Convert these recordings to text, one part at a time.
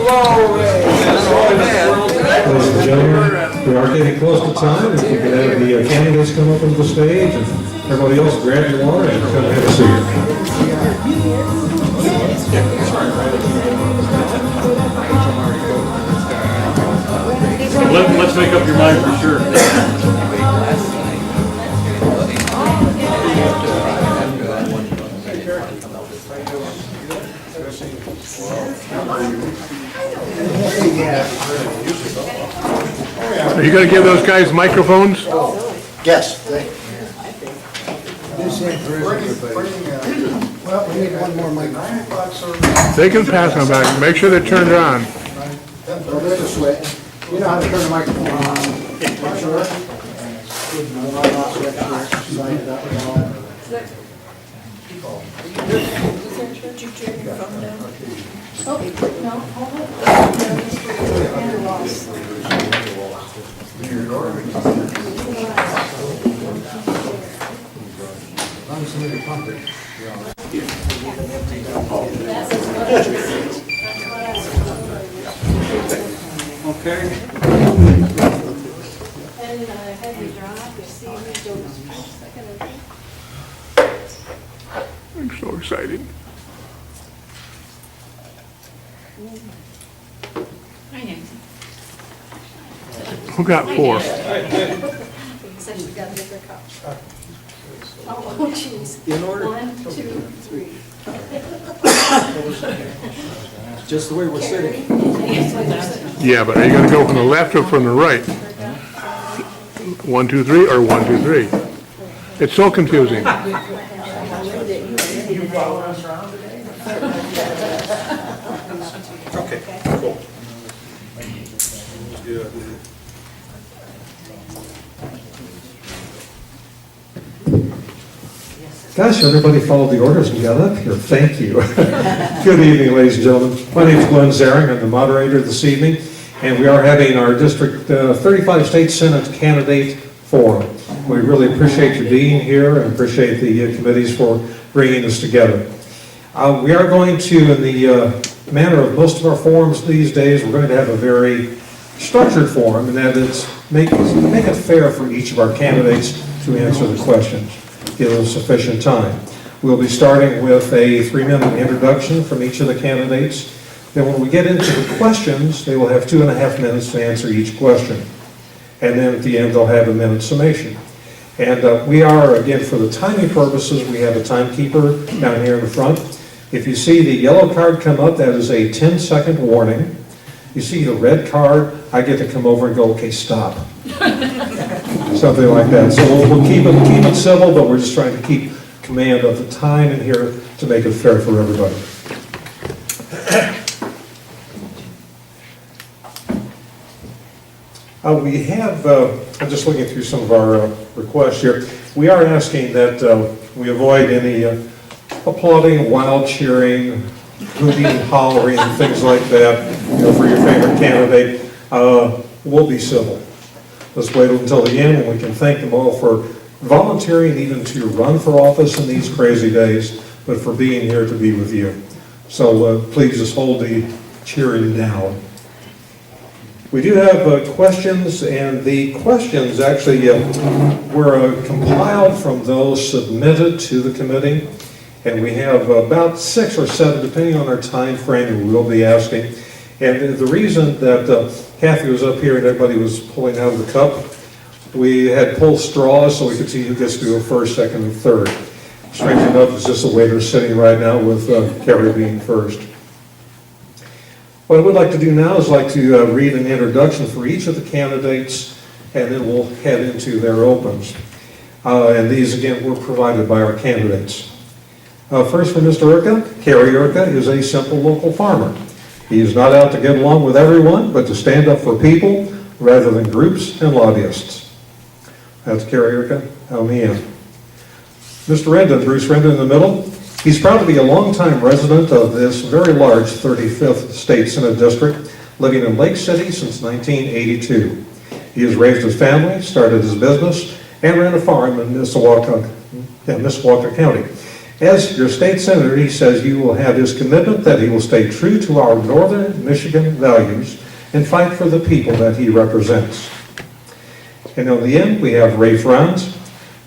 Ladies and gentlemen, we are getting close to time. If we could have the candidates come up on the stage and everybody else grab your water and come have a seat. Let's make up your mind for sure. Are you going to give those guys microphones? Yes. Well, we need one more microphone. They can pass them back. Make sure they're turned on. There's a switch. You know how to turn the microphone on. Sure. Slide it up and all. Did you turn your phone down? Oh, no, hold it. And lost. Okay. And heavy drop, you see me goes second and I'm so excited. Hi, Nancy. Who got four? Except you got a bigger cup. Oh, jeez. In order. 1, 2, 3. Just the way we're sitting. Yeah, but are you going to go from the left or from the right? 1, 2, 3, or 1, 2, 3? It's so confusing. Okay, cool. Gosh, everybody followed the orders and got up here. Thank you. Good evening, ladies and gentlemen. My name is Glenn Zaring. I'm the moderator this evening, and we are having our District 35 State Senate Candidate Forum. We really appreciate you being here and appreciate the committees for bringing us together. We are going to, in the manner of most of our forums these days, we're going to have a very structured forum, and that is make it fair for each of our candidates to answer the questions. Give us sufficient time. We'll be starting with a 3-minute introduction from each of the candidates. Then when we get into the questions, they will have 2.5 minutes to answer each question. And then at the end, they'll have a minute summation. And we are, again, for the timing purposes, we have a timekeeper down here in the front. If you see the yellow card come up, that is a 10-second warning. You see the red card, I get to come over and go, okay, stop. Something like that. So we'll keep it civil, but we're just trying to keep command of the time in here to make it fair for everybody. We have, I'm just looking through some of our requests here. We are asking that we avoid any applauding, wild cheering, hooting, hollering, and things like that, for your favorite candidate. We'll be civil. Let's wait until the end when we can thank them all for volunteering even to run for office in these crazy days, but for being here to be with you. So please just hold the cheering down. We do have questions, and the questions actually were compiled from those submitted to the committee, and we have about 6 or 7, depending on our time frame, we will be asking. And the reason that Kathy was up here and everybody was pulling out of the cup, we had pulled straws so we could see who gets to go first, second, and third. Strange enough, it's just the waiter sitting right now with Carrie being first. What I would like to do now is like to read an introduction for each of the candidates, and then we'll head into their opens. And these, again, were provided by our candidates. First for Mr. Urka, Kerry Urka is a simple local farmer. He is not out to get along with everyone, but to stand up for people rather than groups and lobbyists. That's Kerry Urka, on the end. Mr. Rendon, Bruce Rendon in the middle. He's proud to be a longtime resident of this very large 35th State Senate District, living in Lake City since 1982. He has raised his family, started his business, and ran a farm in Mishawaka County. As your state senator, he says you will have his commitment that he will stay true to our Northern Michigan values and fight for the people that he represents. And in the end, we have Ray Franz.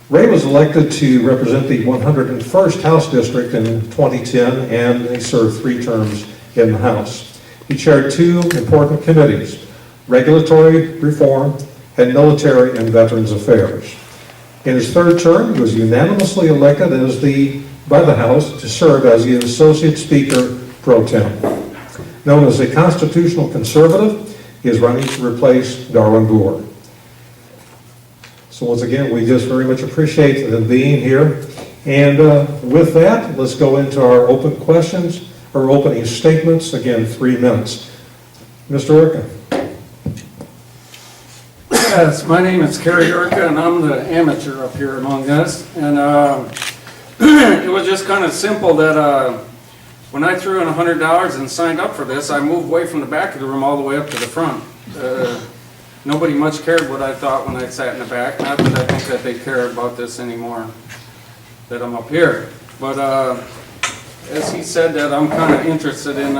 Ray was elected to represent the 101st House District in 2010, and he served 3 terms in the House. He chaired 2 important committees, Regulatory Reform and Military and Veterans Affairs. In his 3rd term, he was unanimously elected by the House to serve as the Associate Speaker Pro Tem. Known as a constitutional conservative, he is running to replace Darwin Boer. So once again, we just very much appreciate them being here. And with that, let's go into our open questions, or opening statements. Again, 3 minutes. Mr. Urka. Yes, my name is Kerry Urka, and I'm the amateur up here among us. And it was just kind of simple that when I threw in $100 and signed up for this, I moved away from the back of the room all the way up to the front. Nobody much cared what I thought when I sat in the back. Not that I think that they care about this anymore, that I'm up here. But as he said, that I'm kind of interested in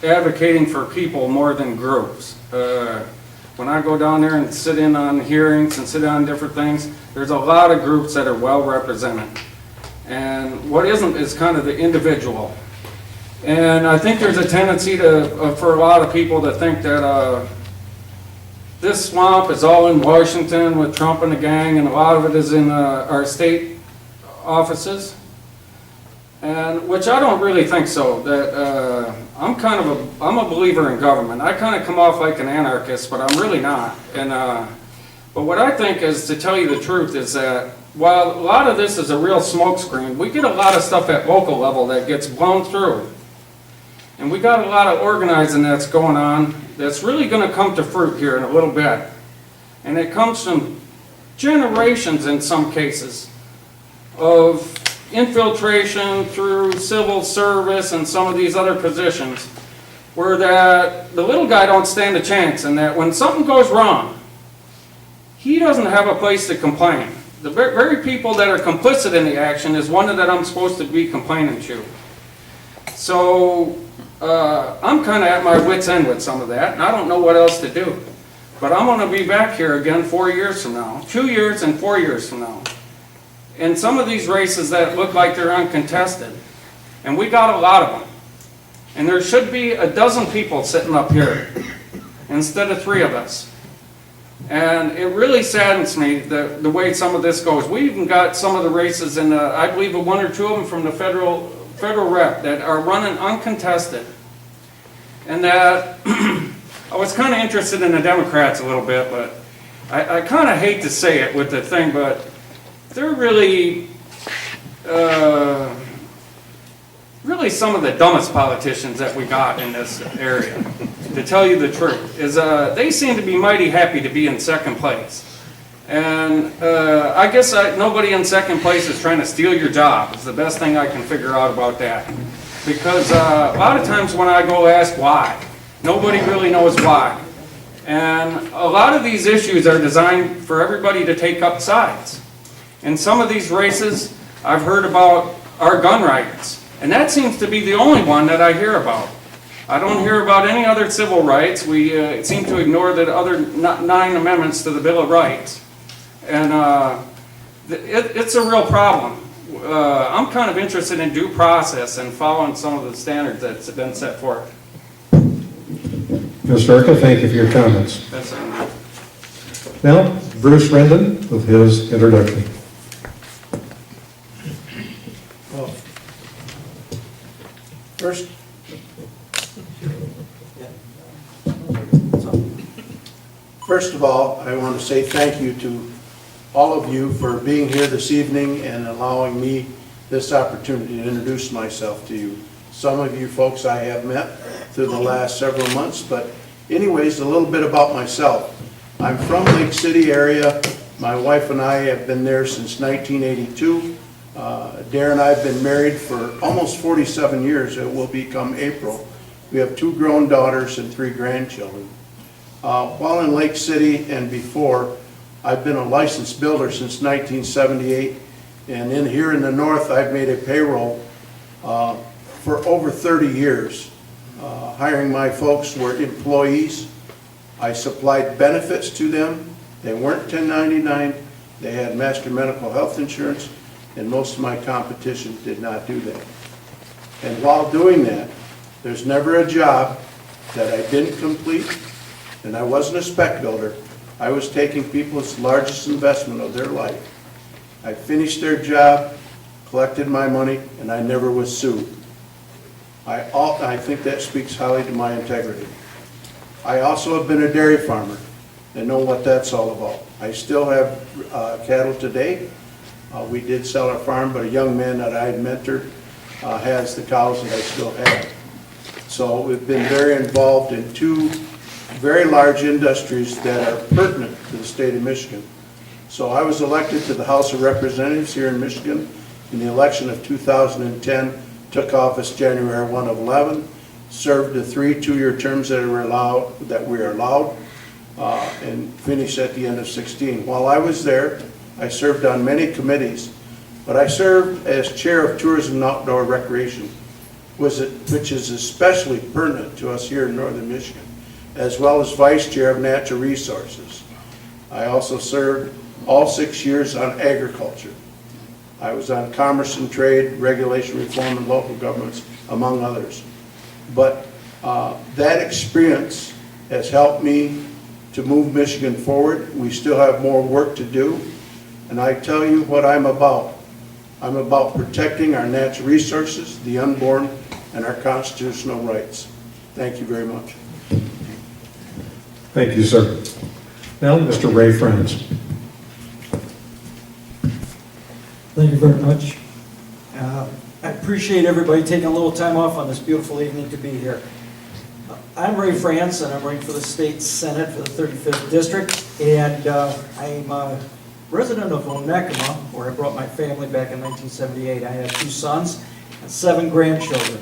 advocating for people more than groups. When I go down there and sit in on hearings and sit on different things, there's a lot of groups that are well represented. And what isn't is kind of the individual. And I think there's a tendency for a lot of people to think that this swamp is all in Washington with Trump and the gang, and a lot of it is in our state offices. And which I don't really think so. That I'm a believer in government. I kind of come off like an anarchist, but I'm really not. And but what I think is, to tell you the truth, is that while a lot of this is a real smokescreen, we get a lot of stuff at local level that gets blown through. And we got a lot of organizing that's going on that's really going to come to fruit here in a little bit. And it comes from generations in some cases of infiltration through civil service and some of these other positions, where that the little guy don't stand a chance, and that when something goes wrong, he doesn't have a place to complain. The very people that are complicit in the action is one that I'm supposed to be complaining to. So I'm kind of at my wit's end with some of that, and I don't know what else to do. But I'm going to be back here again 4 years from now, 2 years and 4 years from now. In some of these races that look like they're uncontested, and we got a lot of them. And there should be a dozen people sitting up here instead of 3 of us. And it really saddens me the way some of this goes. We even got some of the races, in I believe 1 or 2 of them from the federal rep, that are running uncontested. And that I was kind of interested in the Democrats a little bit, but I kind of hate to say it with the thing, but they're really some of the dumbest politicians that we got in this area, to tell you the truth. Is they seem to be mighty happy to be in second place. And I guess nobody in second place is trying to steal your job. It's the best thing I can figure out about that. Because a lot of times when I go ask why, nobody really knows why. And a lot of these issues are designed for everybody to take up sides. In some of these races, I've heard about our gun rights, and that seems to be the only one that I hear about. I don't hear about any other civil rights. We seem to ignore the other 9 amendments to the Bill of Rights. And it's a real problem. I'm kind of interested in due process and following some of the standards that's been set forth. Mr. Urka, thank you for your comments. That's it. Now, Bruce Rendon with his introduction. Well, first, first of all, I want to say thank you to all of you for being here this evening and allowing me this opportunity to introduce myself to you. Some of you folks I have met through the last several months, but anyways, a little bit about myself. I'm from Lake City area. My wife and I have been there since 1982. Dare and I have been married for almost 47 years. It will become April. We have 2 grown daughters and 3 grandchildren. While in Lake City and before, I've been a licensed builder since 1978, And in here in the north, I've made a payroll for over 30 years. Hiring my folks were employees. I supplied benefits to them. They weren't 1099. They had master medical health insurance, and most of my competition did not do that. And while doing that, there's never a job that I didn't complete, and I wasn't a spec builder. I was taking people's largest investment of their life. I finished their job, collected my money, and I never was sued. I think that speaks highly to my integrity. I also have been a dairy farmer and know what that's all about. I still have cattle today. We did sell our farm, but a young man that I had mentored has the cows that I still have. So we've been very involved in two very large industries that are pertinent to the state of Michigan. So I was elected to the House of Representatives here in Michigan in the election of 2010, took office January 1 of 11, served the 3 2-year terms that we are allowed, and finished at the end of 16. While I was there, I served on many committees, but I served as chair of Tourism and Outdoor Recreation, which is especially pertinent to us here in northern Michigan, as well as vice chair of Natural Resources. I also served all 6 years on agriculture. I was on Commerce and Trade, Regulation Reform, and Local Governments, among others. But that experience has helped me to move Michigan forward. We still have more work to do. And I tell you what I'm about. I'm about protecting our natural resources, the unborn, and our constitutional rights. Thank you very much. Thank you, sir. Now, Mr. Ray Friends. Thank you very much. I appreciate everybody taking a little time off on this beautiful evening to be here. I'm Ray France, and I'm running for the state senate for the 35th district, and I'm a resident of Onekama, where I brought my family back in 1978. I have 2 sons and 7 grandchildren.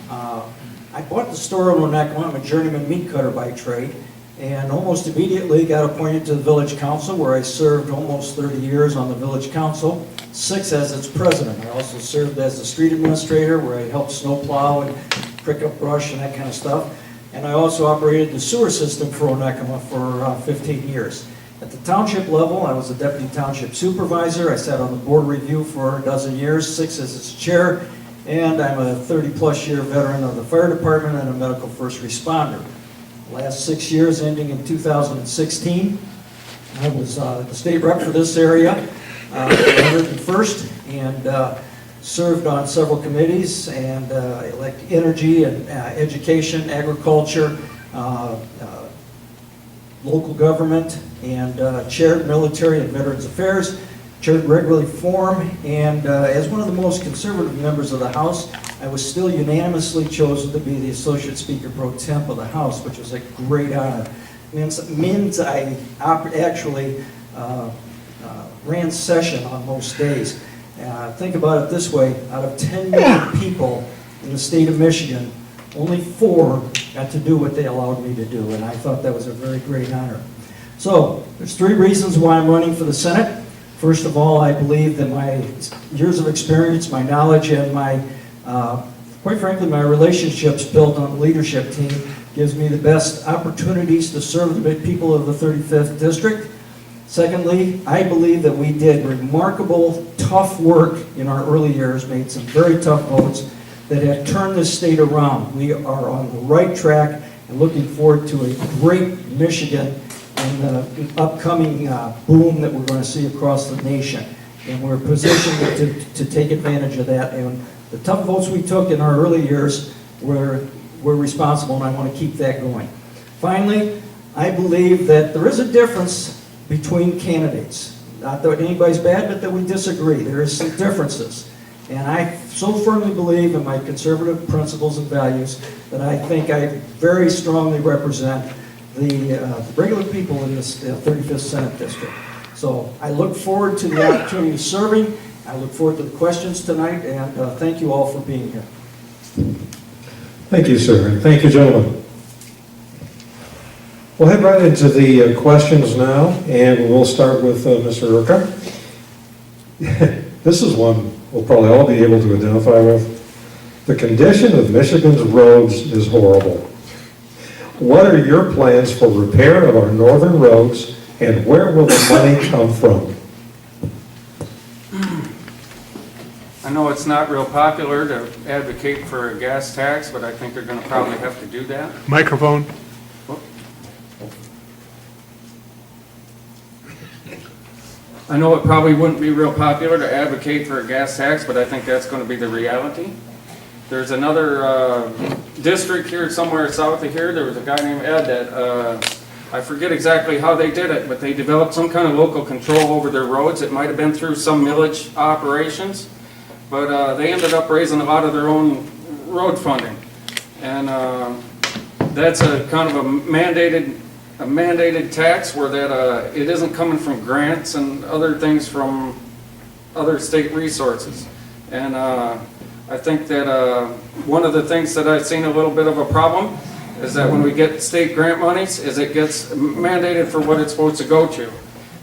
I bought the store in Onekama. I'm a journeyman meat cutter by trade, and almost immediately got appointed to the village council, where I served almost 30 years on the village council, 6 as its president. I also served as the street administrator, where I helped snowplow and prick up brush and that kind of stuff. And I also operated the sewer system for Onekama for 15 years. At the township level, I was a deputy township supervisor. I sat on the board review for a dozen years, 6 as its chair, and I'm a 30-plus year veteran of the fire department and a medical first responder. The last 6 years, ending in 2016, I was the state rep for this area, 101st, and served on several committees, and like energy and education, agriculture, local government, and chaired military and veterans affairs, chaired regular reform, and as one of the most conservative members of the House, I was still unanimously chosen to be the Associate Speaker Pro Temp of the House, which was a great honor. Means I actually ran session on most days. Think about it this way, out of 10 million people in the state of Michigan, only 4 got to do what they allowed me to do, and I thought that was a very great honor. So, there's 3 reasons why I'm running for the Senate. First of all, I believe that my years of experience, my knowledge, and my, quite frankly, my relationships built on the leadership team gives me the best opportunities to serve the people of the 35th district. Secondly, I believe that we did remarkable, tough work in our early years, made some very tough votes that have turned this state around. We are on the right track and looking forward to a great Michigan and the upcoming boom that we're going to see across the nation. And we're positioned to take advantage of that. And the tough votes we took in our early years were responsible, and I want to keep that going. Finally, I believe that there is a difference between candidates. Not that anybody's bad, but that we disagree. There is some differences. And I so firmly believe in my conservative principles and values that I think I very strongly represent the regular people in this 35th Senate District. So I look forward to the opportunity of serving. I look forward to the questions tonight, and thank you all for being here. Thank you, sir, and thank you, gentlemen. We'll head right into the questions now, and we'll start with Mr. Urka. This is one we'll probably all be able to identify with. The condition of Michigan's roads is horrible. What are your plans for repair of our northern roads, and where will the money come from? I know it's not real popular to advocate for a gas tax, but I think they're gonna probably have to do that. Microphone? I know it probably wouldn't be real popular to advocate for a gas tax, but I think that's gonna be the reality. There's another district here somewhere south of here, there was a guy named Ed that, I forget exactly how they did it, but they developed some kind of local control over their roads. It might have been through some millage operations, but they ended up raising a lot of their own road funding. And that's a kind of a mandated tax where that it isn't coming from grants and other things from other state resources. And I think that one of the things that I've seen a little bit of a problem is that when we get state grant monies, is it gets mandated for what it's supposed to go to.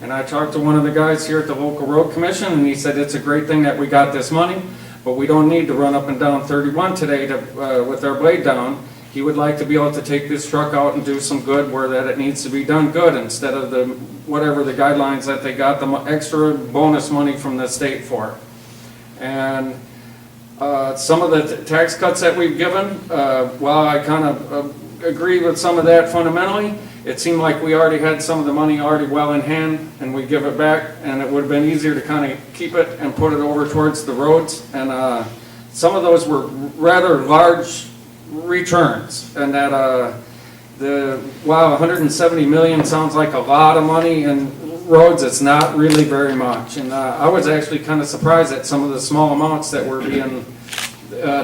And I talked to one of the guys here at the local road commission, and he said it's a great thing that we got this money, but we don't need to run up and down 31 today to, with our blade down. He would like to be able to take this truck out and do some good where that it needs to be done good, instead of the whatever the guidelines that they got the extra bonus money from the state for. And some of the tax cuts that we've given, while I kind of agree with some of that fundamentally, it seemed like we already had some of the money already well in hand, and we give it back, and it would have been easier to kind of keep it and put it over towards the roads. And some of those were rather large returns, and that while 170 million sounds like a lot of money in roads, it's not really very much. And I was actually kind of surprised at some of the small amounts that were being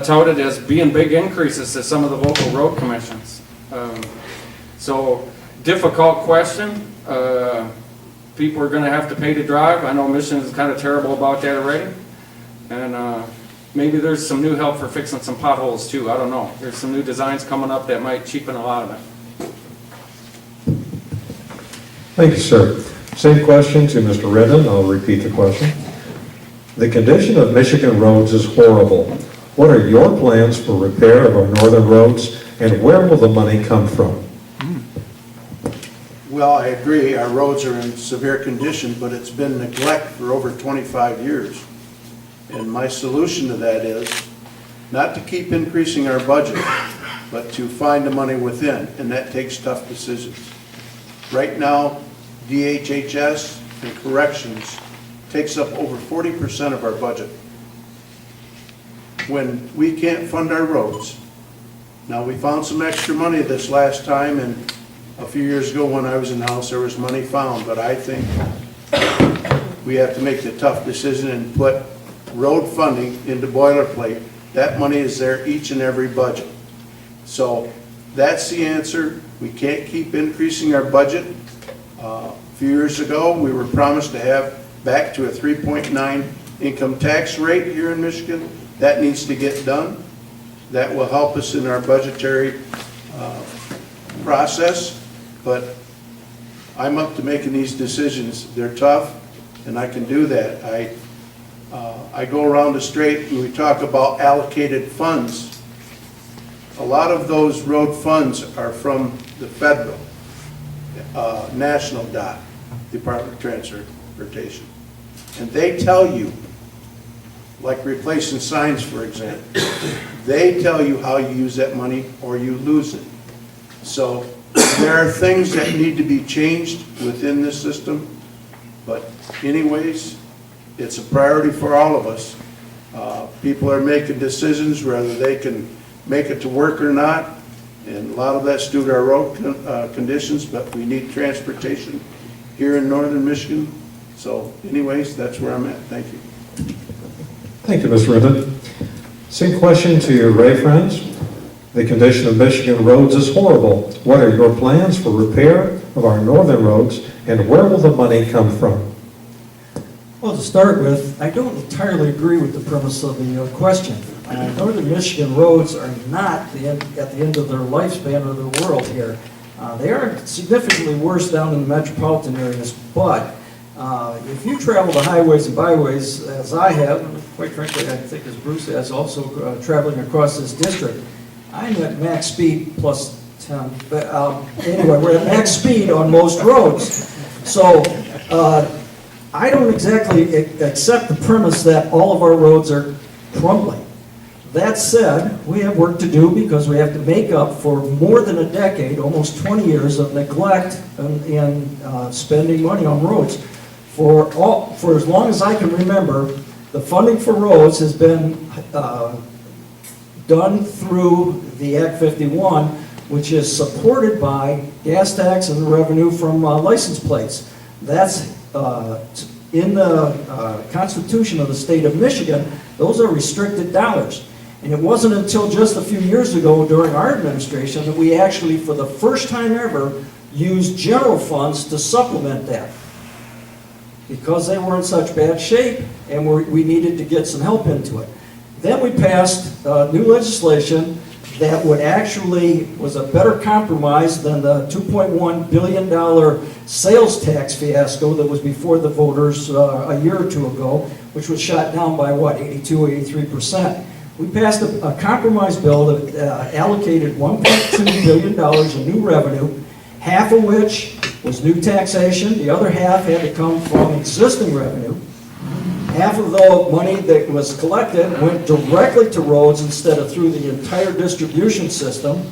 touted as being big increases to some of the local road commissions. So difficult question. People are going to have to pay to drive. I know Michigan is kind of terrible about that already. And maybe there's some new help for fixing some potholes too. I don't know. There's some new designs coming up that might cheapen a lot of it. Thank you, sir. Same question to Mr. Redden. I'll repeat the question. The condition of Michigan roads is horrible. What are your plans for repair of our northern roads, and where will the money come from? Well, I agree, our roads are in severe condition, but it's been neglected for over 25 years. And my solution to that is not to keep increasing our budget, but to find the money within, and that takes tough decisions. Right now, DHHS and corrections takes up over 40% of our budget. When we can't fund our roads, now we found some extra money this last time, and a few years ago when I was in the House, there was money found, but I think we have to make the tough decision and put road funding into boilerplate. That money is there each and every budget. So that's the answer. We can't keep increasing our budget. A few years ago, we were promised to have back to a 3.9 income tax rate here in Michigan. That needs to get done. That will help us in our budgetary process, but I'm up to making these decisions. They're tough, and I can do that. I go around the state and we talk about allocated funds. A lot of those road funds are from the federal, national DOT, Department of Transportation. And they tell you, like replacing signs, for example, they tell you how you use that money or you lose it. So there are things that need to be changed within this system, but anyways, it's a priority for all of us. People are making decisions whether they can make it to work or not, and a lot of that's due to our road conditions, but we need transportation here in northern Michigan. So anyways, that's where I'm at. Thank you. Thank you, Mr. Redden. Same question to your Ray friends. The condition of Michigan roads is horrible. What are your plans for repair of our northern roads, and where will the money come from? Well, to start with, I don't entirely agree with the premise of the question. Northern Michigan roads are not at the end of their lifespan of the world here. They are significantly worse down in the metropolitan areas, but If you travel the highways and byways, as I have, and quite frankly, I think as Bruce has, also traveling across this district, I'm at max speed plus 10. But anyway, we're at max speed on most roads. So I don't exactly accept the premise that all of our roads are crumbling. That said, we have work to do because we have to make up for more than a decade, almost 20 years of neglect and spending money on roads. For as long as I can remember, the funding for roads has been done through the Act 51, which is supported by gas tax and the revenue from license plates. That's in the Constitution of the state of Michigan. Those are restricted dollars. And it wasn't until just a few years ago during our administration that we actually, for the first time ever, used general funds to supplement that. Because they were in such bad shape and we needed to get some help into it. Then we passed new legislation that would actually was a better compromise than the $2.1 billion sales tax fiasco that was before the voters a year or two ago, which was shot down by what, 83%. We passed a compromise bill that allocated $1.2 billion in new revenue, half of which was new taxation, the other half had to come from existing revenue. Half of the money that was collected went directly to roads instead of through the entire distribution system,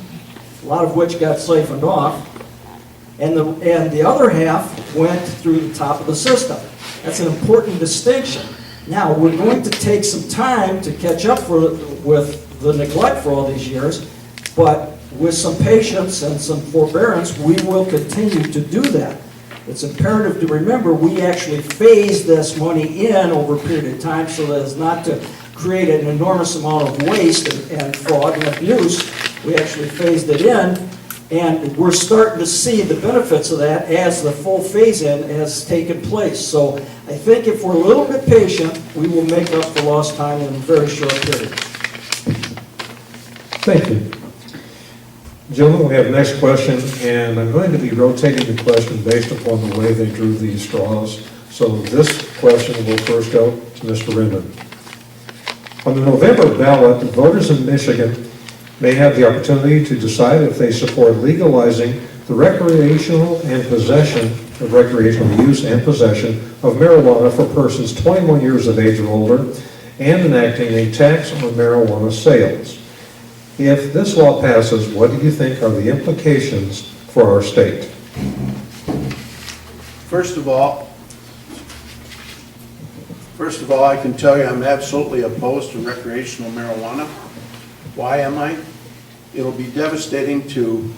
a lot of which got siphoned off. And the other half went through the top of the system. That's an important distinction. Now, we're going to take some time to catch up with the neglect for all these years, but with some patience and some forbearance, we will continue to do that. It's imperative to remember we actually phase this money in over a period of time so that as not to create an enormous amount of waste and fraud and abuse. We actually phased it in, and we're starting to see the benefits of that as the full phase-in has taken place. So I think if we're a little bit patient, we will make up for lost time in a very short period. Thank you. Gentlemen, we have the next question, and I'm going to be rotating the question based upon the way they drew these straws. So this question will first go to Mr. Rinman. On the November ballot, voters in Michigan may have the opportunity to decide if they support legalizing the recreational use and possession of marijuana for persons 21 years of age or older and enacting a tax on marijuana sales. If this law passes, what do you think are the implications for our state? First of all, I can tell you I'm absolutely opposed to recreational marijuana. Why am I? It'll be devastating to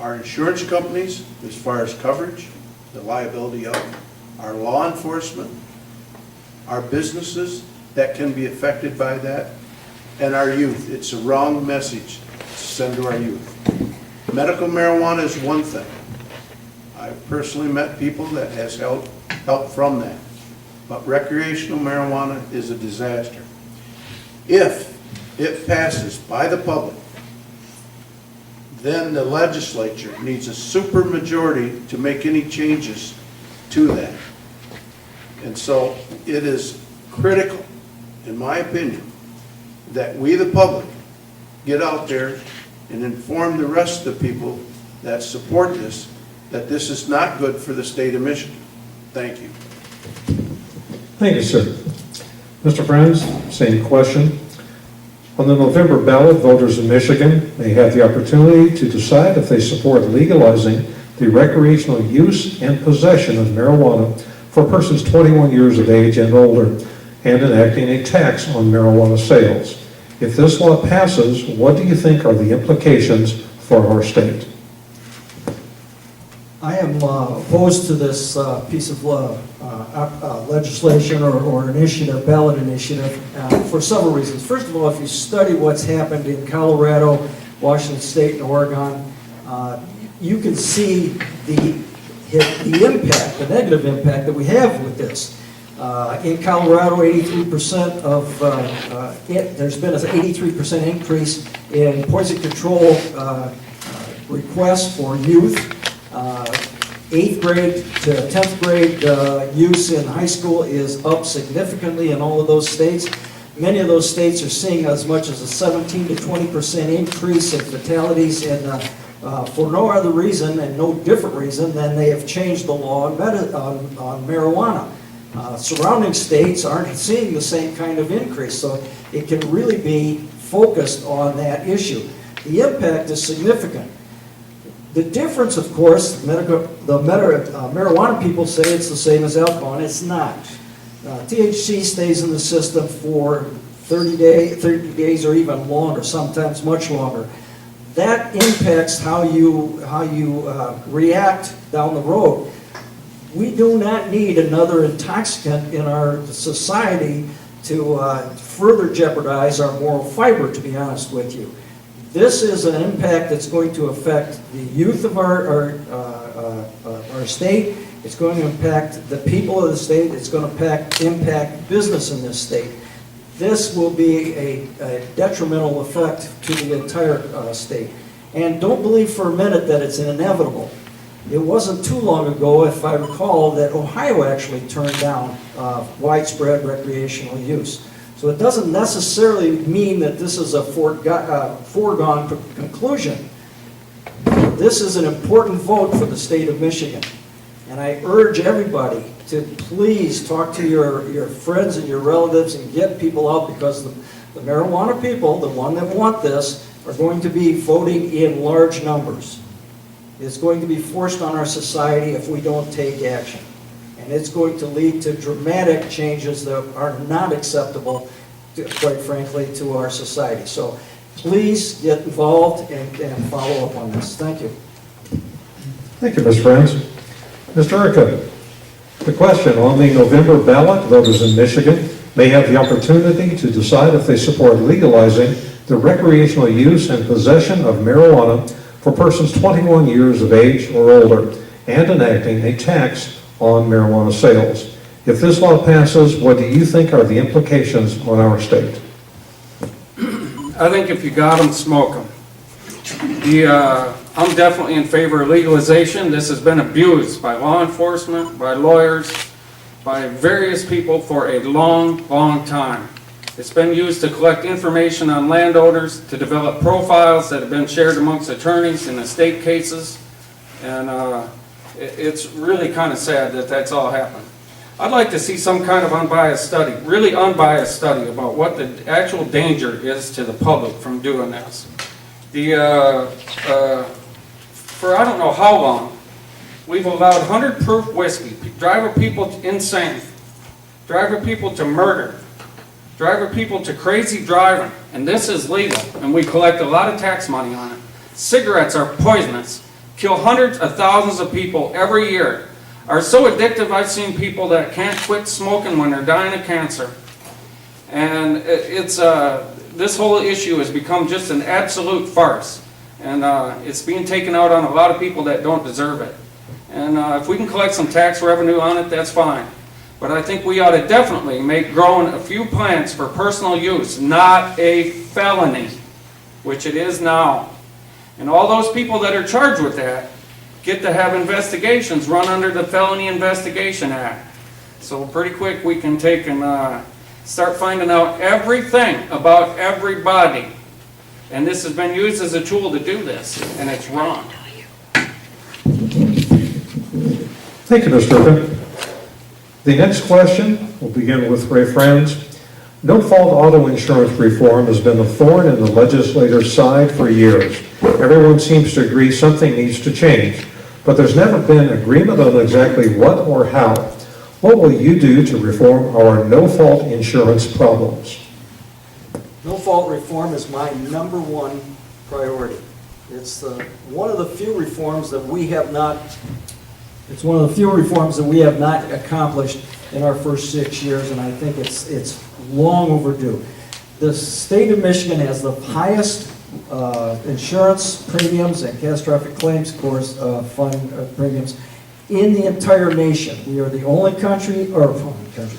our insurance companies as far as coverage, the liability of our law enforcement, our businesses that can be affected by that, and our youth. It's a wrong message to send to our youth. Medical marijuana is one thing. I've personally met people that has help from that. But recreational marijuana is a disaster. If it passes by the public, then the legislature needs a super majority to make any changes to that. And so it is critical, in my opinion, that we, the public, get out there and inform the rest of the people that support this, that this is not good for the state of Michigan. Thank you. Thank you, sir. Mr. Franz, same question. On the November ballot, voters in Michigan may have the opportunity to decide if they support legalizing the recreational use and possession of marijuana for persons 21 years of age and older and enacting a tax on marijuana sales. If this law passes, what do you think are the implications for our state? I am opposed to this piece of legislation or initiative, ballot initiative, for several reasons. First of all, if you study what's happened in Colorado, Washington State, and Oregon, you can see the impact, the negative impact that we have with this. In Colorado, 83% of, there's been an 83% increase in poison control requests for youth. 8th grade to 10th grade use in high school is up significantly in all of those states. Many of those states are seeing as much as a 17 to 20% increase in fatalities, and for no other reason and no different reason than they have changed the law on marijuana. Surrounding states aren't seeing the same kind of increase, so it can really be focused on that issue. The impact is significant. The difference, of course, marijuana people say it's the same as alcohol, and it's not. THC stays in the system for 30 days or even longer, sometimes much longer. That impacts how you react down the road. We do not need another intoxicant in our society to further jeopardize our moral fiber, to be honest with you. This is an impact that's going to affect the youth of our state. It's going to impact the people of the state. It's going to impact business in this state. This will be a detrimental effect to the entire state. And don't believe for a minute that it's inevitable. It wasn't too long ago, if I recall, that Ohio actually turned down widespread recreational use. So it doesn't necessarily mean that this is a foregone conclusion. This is an important vote for the state of Michigan. And I urge everybody to please talk to your friends and your relatives and get people out, because the marijuana people, the one that want this, are going to be voting in large numbers. It's going to be forced on our society if we don't take action. And it's going to lead to dramatic changes that are not acceptable, quite frankly, to our society. So please get involved and follow up on this. Thank you. Thank you, Ms. Franz. Mr. Urquhart, the question: on the November ballot, voters in Michigan may have the opportunity to decide if they support legalizing the recreational use and possession of marijuana for persons 21 years of age or older, and enacting a tax on marijuana sales. If this law passes, what do you think are the implications on our state? I think if you got them, smoke them. I'm definitely in favor of legalization. This has been abused by law enforcement, by lawyers, by various people for a long, long time. It's been used to collect information on landowners, to develop profiles that have been shared amongst attorneys in estate cases, and it's really kind of sad that that's all happened. I'd like to see some kind of unbiased study, really unbiased study, about what the actual danger is to the public from doing this. For I don't know how long, we've allowed 100 proof whiskey, driving people insane, driving people to murder, driving people to crazy driving, and this is legal, and we collect a lot of tax money on it. Cigarettes are poisonous, kill hundreds of thousands of people every year, are so addictive I've seen people that can't quit smoking when they're dying of cancer. And this whole issue has become just an absolute farce, and it's being taken out on a lot of people that don't deserve it. And if we can collect some tax revenue on it, that's fine. But I think we ought to definitely make growing a few plants for personal use not a felony, which it is now. And all those people that are charged with that get to have investigations run under the Felony Investigation Act. So pretty quick we can take and start finding out everything about everybody. And this has been used as a tool to do this, and it's wrong. Thank you, Mr. Urquhart. The next question, we'll begin with Ray Franz. No-fault auto insurance reform has been a thorn in the legislator's side for years. Everyone seems to agree something needs to change, but there's never been agreement on exactly what or how. What will you do to reform our no-fault insurance problems? No-fault reform is my number one priority. It's one of the few reforms that we have not accomplished in our first 6 years, and I think it's long overdue. The state of Michigan has the highest insurance premiums and catastrophic claims fund premiums in the entire nation. We are the only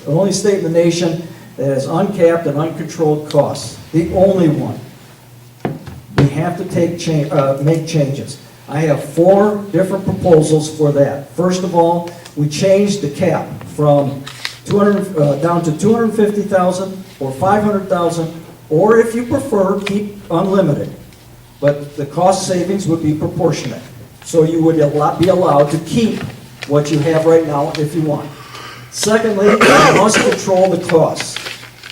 only state in the nation that has uncapped and uncontrolled costs. The only one. We have to make changes. I have 4 different proposals for that. First of all, we changed the cap from 200, down to 250,000 or 500,000, or if you prefer, keep unlimited. But the cost savings would be proportionate. So you would be allowed to keep what you have right now if you want. Secondly, you must control the costs.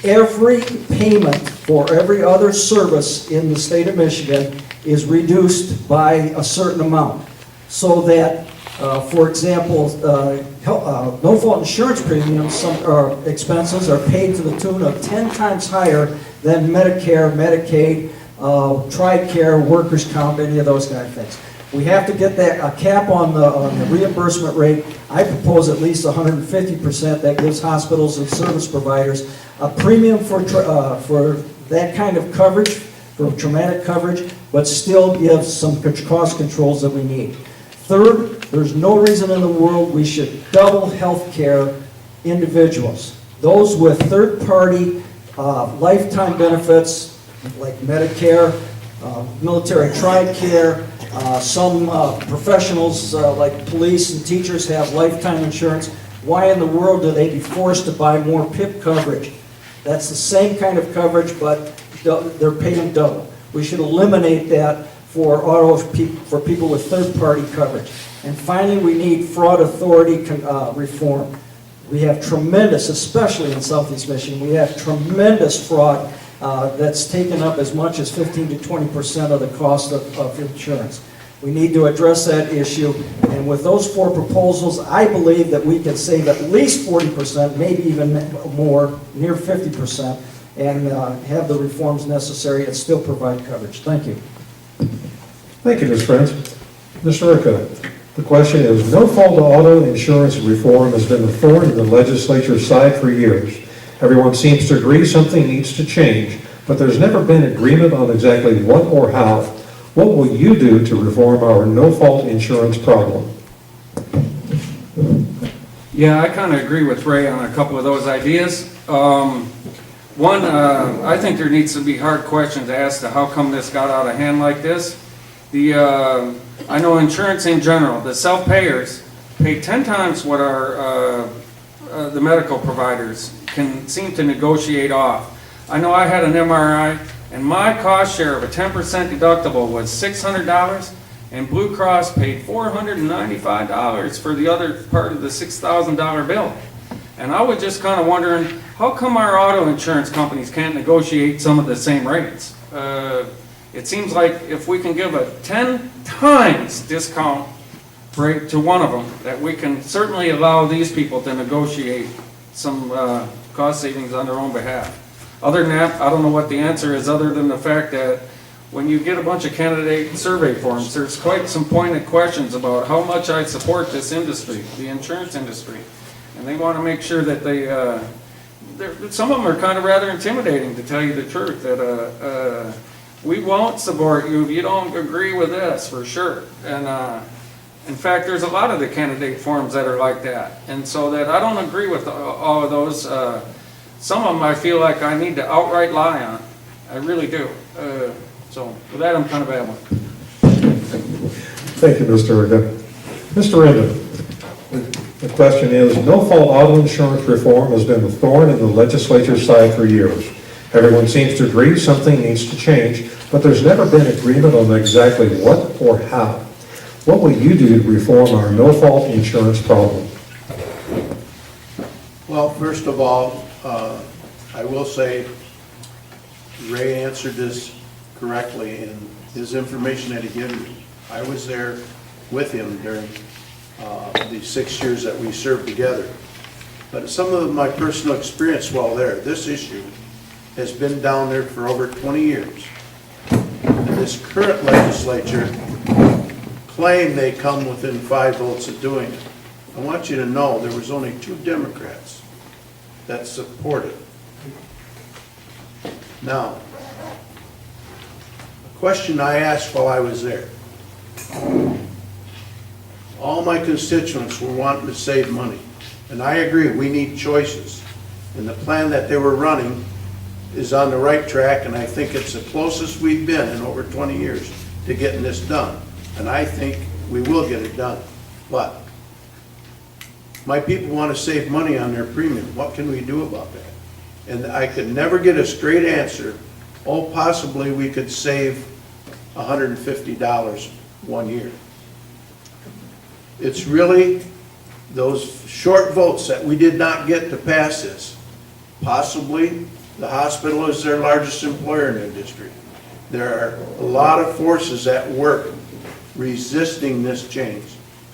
Every payment for every other service in the state of Michigan is reduced by a certain amount. So that, for example, no-fault insurance premiums, expenses are paid to the tune of 10 times higher than Medicare, Medicaid, TRICARE, workers' comp, any of those kind of things. We have to get that, a cap on the reimbursement rate. I propose at least 150%. That gives hospitals and service providers a premium for that kind of coverage, for traumatic coverage, but still gives some cost controls that we need. Third, there's no reason in the world we should double health care individuals. Those with third-party lifetime benefits, like Medicare, military TRICARE, some professionals like police and teachers have lifetime insurance. Why in the world do they be forced to buy more PIP coverage? That's the same kind of coverage, but they're paying double. We should eliminate that for for people with third-party coverage. And finally, we need fraud authority reform. We have tremendous, especially in Southeast Michigan, we have tremendous fraud that's taken up as much as 15 to 20% of the cost of insurance. We need to address that issue, and with those 4 proposals, I believe that we can save at least 40%, maybe even more, near 50%, and have the reforms necessary and still provide coverage. Thank you. Thank you, Ms. Prince. Mr. Ricca, the question is, no-fault auto insurance reform has been a thorn in the legislature's side for years. Everyone seems to agree something needs to change, but there's never been agreement on exactly what or how. What will you do to reform our no-fault insurance problem? Yeah, I kind of agree with Ray on a couple of those ideas. One, I think there needs to be hard questions asked to how come this got out of hand like this. I know insurance in general, the self-payers pay 10 times what the medical providers can seem to negotiate off. I know I had an MRI, and my cost share of a 10% deductible was $600, and Blue Cross paid $495 for the other part of the $6,000 bill. And I was just kind of wondering, how come our auto insurance companies can't negotiate some of the same rates? It seems like if we can give a 10 times discount rate to one of them, that we can certainly allow these people to negotiate some cost savings on their own behalf. Other than that, I don't know what the answer is, other than the fact that when you get a bunch of candidate survey forms, there's quite some pointed questions about how much I support this industry, the insurance industry. And they want to make sure that some of them are kind of rather intimidating, to tell you the truth, that we won't support you if you don't agree with this, for sure. And in fact, there's a lot of the candidate forms that are like that. And so that I don't agree with all of those. Some of them I feel like I need to outright lie on. I really do. So with that, I'm kind of babbling. Thank you, Mr. Ricca. Mr. Rendon, the question is, no-fault auto insurance reform has been a thorn in the legislature's side for years. Everyone seems to agree something needs to change, but there's never been agreement on exactly what or how. What will you do to reform our no-fault insurance problem? Well, first of all, I will say Ray answered this correctly in his information that he gave me. I was there with him during the 6 years that we served together. But some of my personal experience while there, this issue has been down there for over 20 years. And this current legislature claim they come within 5 votes of doing it. I want you to know there was only 2 Democrats that supported. Now, a question I asked while I was there. All my constituents were wanting to save money. And I agree, we need choices. And the plan that they were running is on the right track, and I think it's the closest we've been in over 20 years to getting this done. and I think we will get it done. But my people want to save money on their premium. What can we do about that? And I could never get a straight answer. Oh, possibly we could save $150 1 year. It's really those short votes that we did not get to pass this. Possibly the hospital is their largest employer in their district. There are a lot of forces at work resisting this change,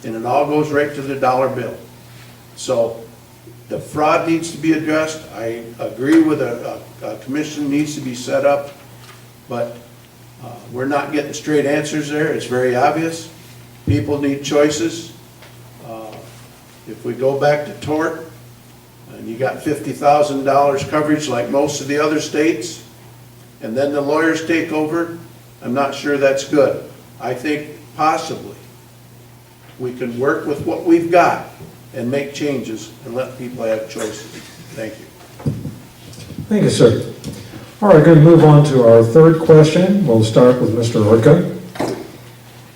and it all goes right to the dollar bill. So the fraud needs to be addressed. I agree with a commission needs to be set up, but we're not getting straight answers there. It's very obvious. People need choices. If we go back to tort, and you got $50,000 coverage like most of the other states, and then the lawyers take over, I'm not sure that's good. I think possibly we can work with what we've got and make changes and let people have choices. Thank you. Thank you, sir. All right, going to move on to our third question. We'll start with Mr. Orca.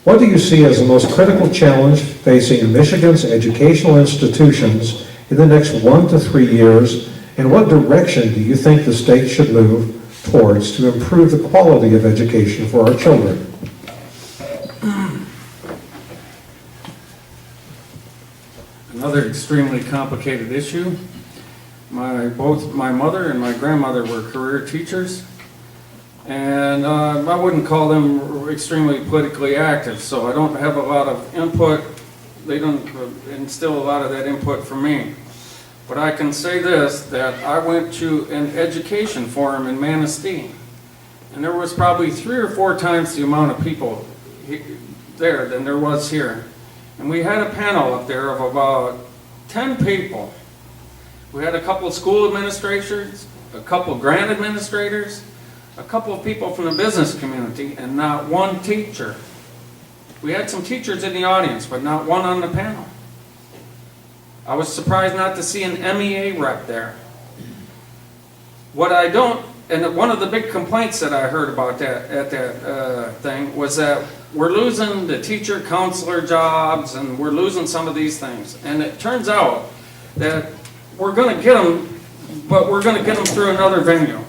What do you see as the most critical challenge facing Michigan's educational institutions in the next 1 to 3 years, and what direction do you think the state should move towards to improve the quality of education for our children? Another extremely complicated issue. Both my mother and my grandmother were career teachers, and I wouldn't call them extremely politically active, so I don't have a lot of input. They don't instill a lot of that input for me. But I can say this, that I went to an education forum in Manistee, and there was probably 3 or 4 times the amount of people there than there was here. And we had a panel up there of about 10 people. We had a couple of school administrators, a couple of grant administrators, a couple of people from the business community, and not one teacher. We had some teachers in the audience, but not one on the panel. I was surprised not to see an MEA rep there. What I don't, and one of the big complaints that I heard about that at that thing was that we're losing the teacher counselor jobs and we're losing some of these things. And it turns out that we're going to get them, but we're going to get them through another venue.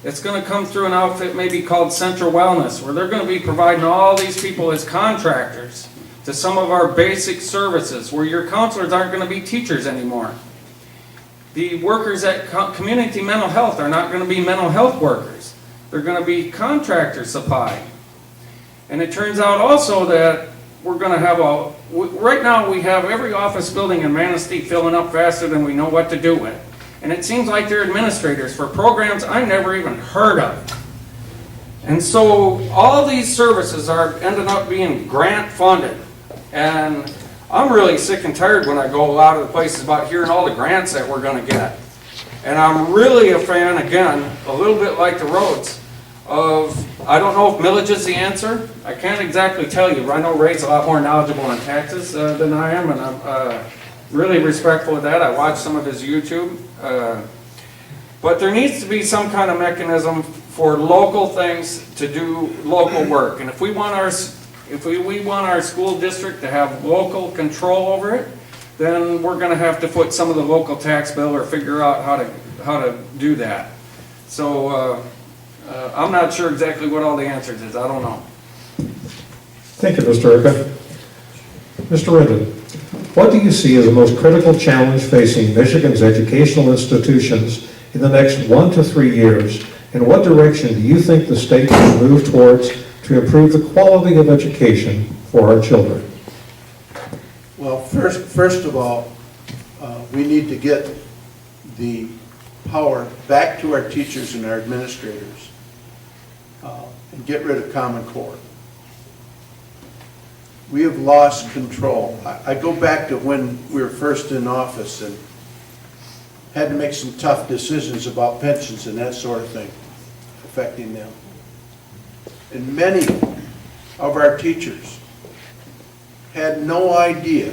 It's going to come through an outfit maybe called Central Wellness, where they're going to be providing all these people as contractors to some of our basic services, where your counselors aren't going to be teachers anymore. The workers at community mental health are not going to be mental health workers. They're going to be contractor supply. And it turns out also that we're going to have right now we have every office building in Manistee filling up faster than we know what to do with. And it seems like they're administrators for programs I never even heard of. And so all these services are ending up being grant funded. And I'm really sick and tired when I go a lot of the places about hearing all the grants that we're going to get. And I'm really a fan, again, a little bit like the roads, of, I don't know if millage is the answer. I can't exactly tell you. I know Ray's a lot more knowledgeable on taxes than I am, and I'm really respectful of that. I watch some of his YouTube. But there needs to be some kind of mechanism for local things to do local work. And if we want our school district to have local control over it, then we're going to have to put some of the local tax bill or figure out how to do that. So I'm not sure exactly what all the answers is. I don't know. Thank you, Mr. Urca. Mr. Rinden, what do you see as the most critical challenge facing Michigan's educational institutions in the next 1 to 3 years, and what direction do you think the state should move towards to improve the quality of education for our children? Well, first of all, we need to get the power back to our teachers and our administrators and get rid of Common Core. We have lost control. I go back to when we were first in office and had to make some tough decisions about pensions and that sort of thing affecting them. And many of our teachers had no idea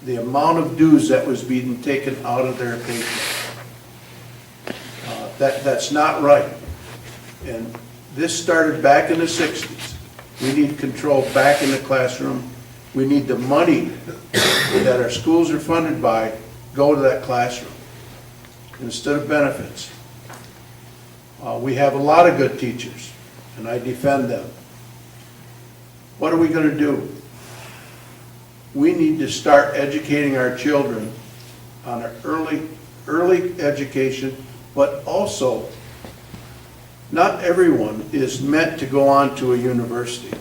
the amount of dues that was being taken out of their paycheck. That's not right. And this started back in the 60s. We need control back in the classroom. We need the money that our schools are funded by go to that classroom instead of benefits. We have a lot of good teachers, and I defend them. What are we going to do? We need to start educating our children on an early education, but also not everyone is meant to go on to a university.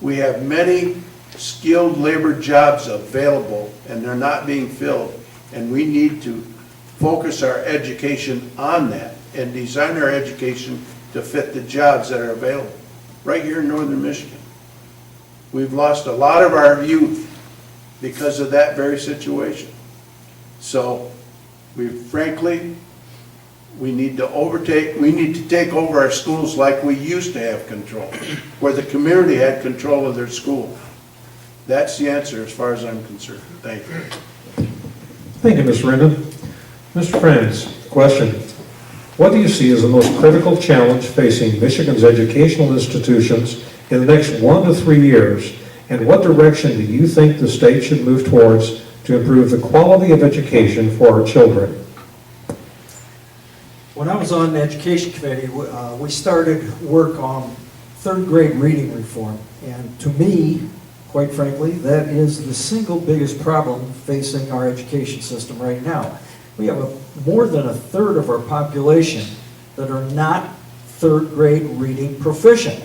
We have many skilled labor jobs available and they're not being filled, and we need to focus our education on that and design our education to fit the jobs that are available right here in northern Michigan. We've lost a lot of our youth because of that very situation. So we need to take over our schools like we used to have control, where the community had control of their school. That's the answer as far as I'm concerned. Thank you. Thank you, Mr. Rendon. Mr. Franz, question. What do you see as the most critical challenge facing Michigan's educational institutions in the next 1 to 3 years, and what direction do you think the state should move towards to improve the quality of education for our children? When I was on the education committee, we started work on third grade reading reform. And to me, quite frankly, that is the single biggest problem facing our education system right now. We have more than a third of our population that are not third grade reading proficient.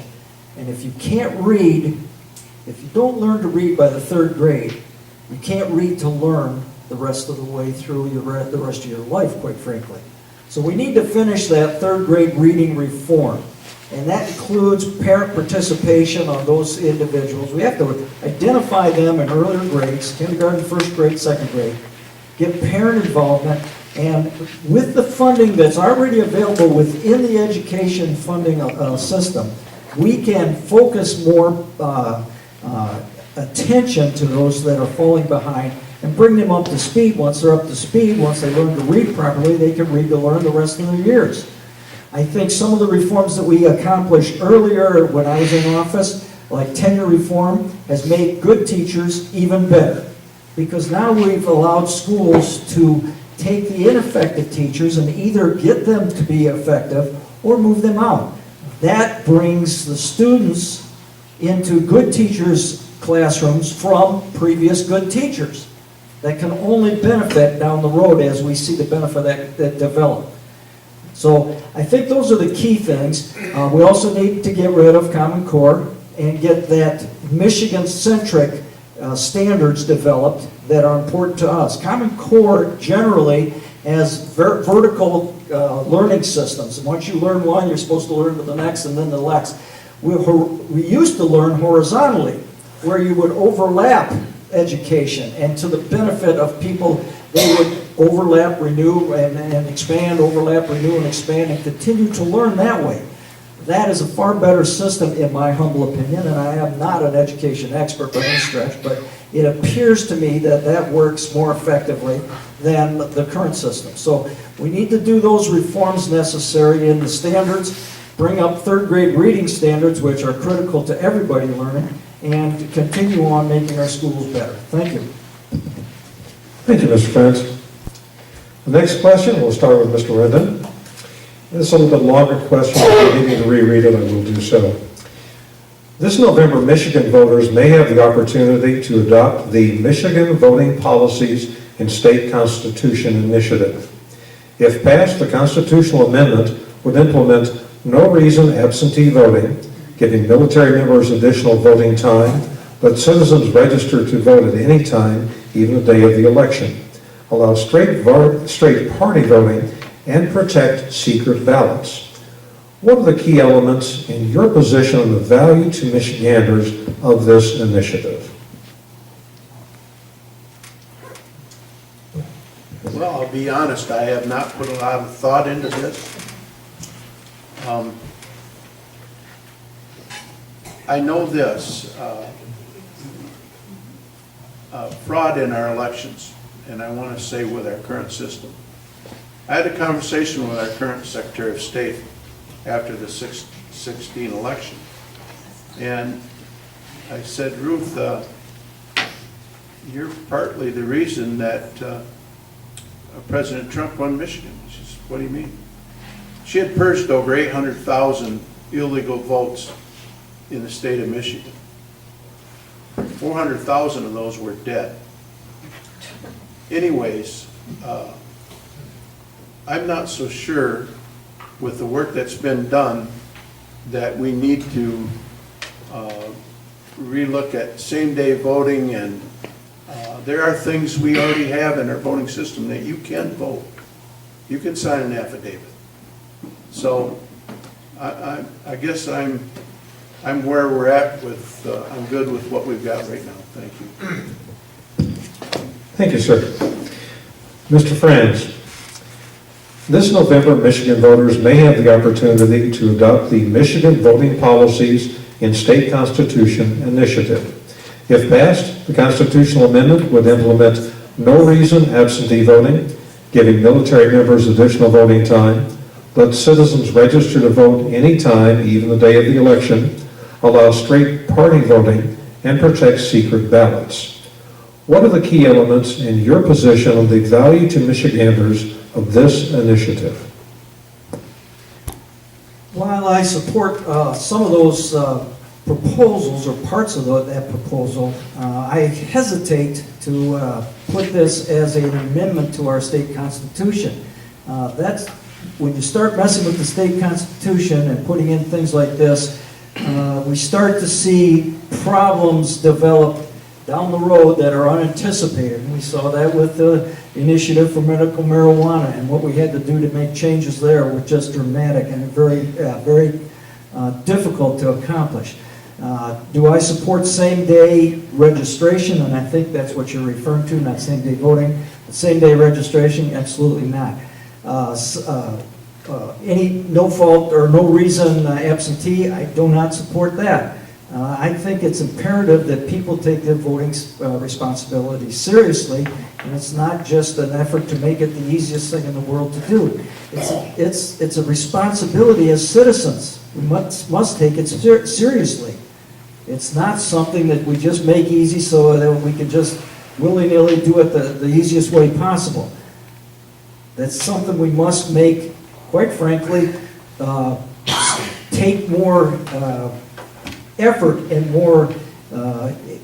And if you can't read, if you don't learn to read by the third grade, you can't read to learn the rest of the way through the rest of your life, quite frankly. So we need to finish that third grade reading reform. And that includes parent participation on those individuals. We have to identify them in earlier grades, kindergarten, first grade, second grade, get parent involvement, and with the funding that's already available within the education funding system, we can focus more attention to those that are falling behind and bring them up to speed. Once they're up to speed, once they learn to read properly, they can read to learn the rest of their years. I think some of the reforms that we accomplished earlier when I was in office, like tenure reform, has made good teachers even better. Because now we've allowed schools to take the ineffective teachers and either get them to be effective or move them out. That brings the students into good teachers' classrooms from previous good teachers. That can only benefit down the road as we see the benefit that develop. So I think those are the key things. We also need to get rid of Common Core and get that Michigan-centric standards developed that are important to us. Common Core generally has vertical learning systems. And once you learn one, you're supposed to learn the next and then the next. We used to learn horizontally, where you would overlap education, and to the benefit of people, they would overlap, renew, and expand, overlap, renew, and expand, and continue to learn that way. That is a far better system, in my humble opinion, and I am not an education expert by any stretch, but it appears to me that that works more effectively than the current system. So we need to do those reforms necessary in the standards, bring up third grade reading standards, which are critical to everybody learning, and continue on making our schools better. Thank you. Thank you, Mr. Franz. The next question, we'll start with Mr. Rendon. This is a little bit longer question. If you need me to reread it, I will do so. This November, Michigan voters may have the opportunity to adopt the Michigan Voting Policies and State Constitution Initiative. If passed, the constitutional amendment would implement no reason absentee voting, giving military members additional voting time, let citizens register to vote at any time, even the day of the election, allow straight party voting, and protect secret ballots. What are the key elements in your position on the value to Michiganders of this initiative? Well, I'll be honest, I have not put a lot of thought into this. I know this, fraud in our elections, and I want to say with our current system. I had a conversation with our current Secretary of State after the 2016 election, and I said, Ruth, you're partly the reason that President Trump won Michigan. She said, what do you mean? She had purged over 800,000 illegal votes in the state of Michigan. 400,000 of those were dead. Anyways, I'm not so sure with the work that's been done that we need to relook at same-day voting, and there are things we already have in our voting system that you can vote. You can sign an affidavit. So I guess I'm where we're at with, I'm good with what we've got right now. Thank you. Thank you, sir. Mr. Franz, this November, Michigan voters may have the opportunity to adopt the Michigan Voting Policies in State Constitution initiative. If passed, the constitutional amendment would implement no reason absentee voting, giving military members additional voting time, let citizens register to vote any time, even the day of the election, allow straight party voting, and protect secret ballots. What are the key elements in your position on the value to Michiganders of this initiative? While I support some of those proposals or parts of that proposal, I hesitate to put this as an amendment to our state constitution. That's when you start messing with the state constitution and putting in things like this, we start to see problems develop down the road that are unanticipated. And we saw that with the initiative for medical marijuana, and what we had to do to make changes there were just dramatic and very difficult to accomplish. Do I support same-day registration? And I think that's what you're referring to, not same-day voting. Same-day registration, absolutely not. Any no fault or no reason absentee, I do not support that. I think it's imperative that people take their voting responsibility seriously, and it's not just an effort to make it the easiest thing in the world to do. It's a responsibility as citizens. We must take it seriously. It's not something that we just make easy so that we can just willy-nilly do it the easiest way possible. That's something we must make, quite frankly, take more effort and more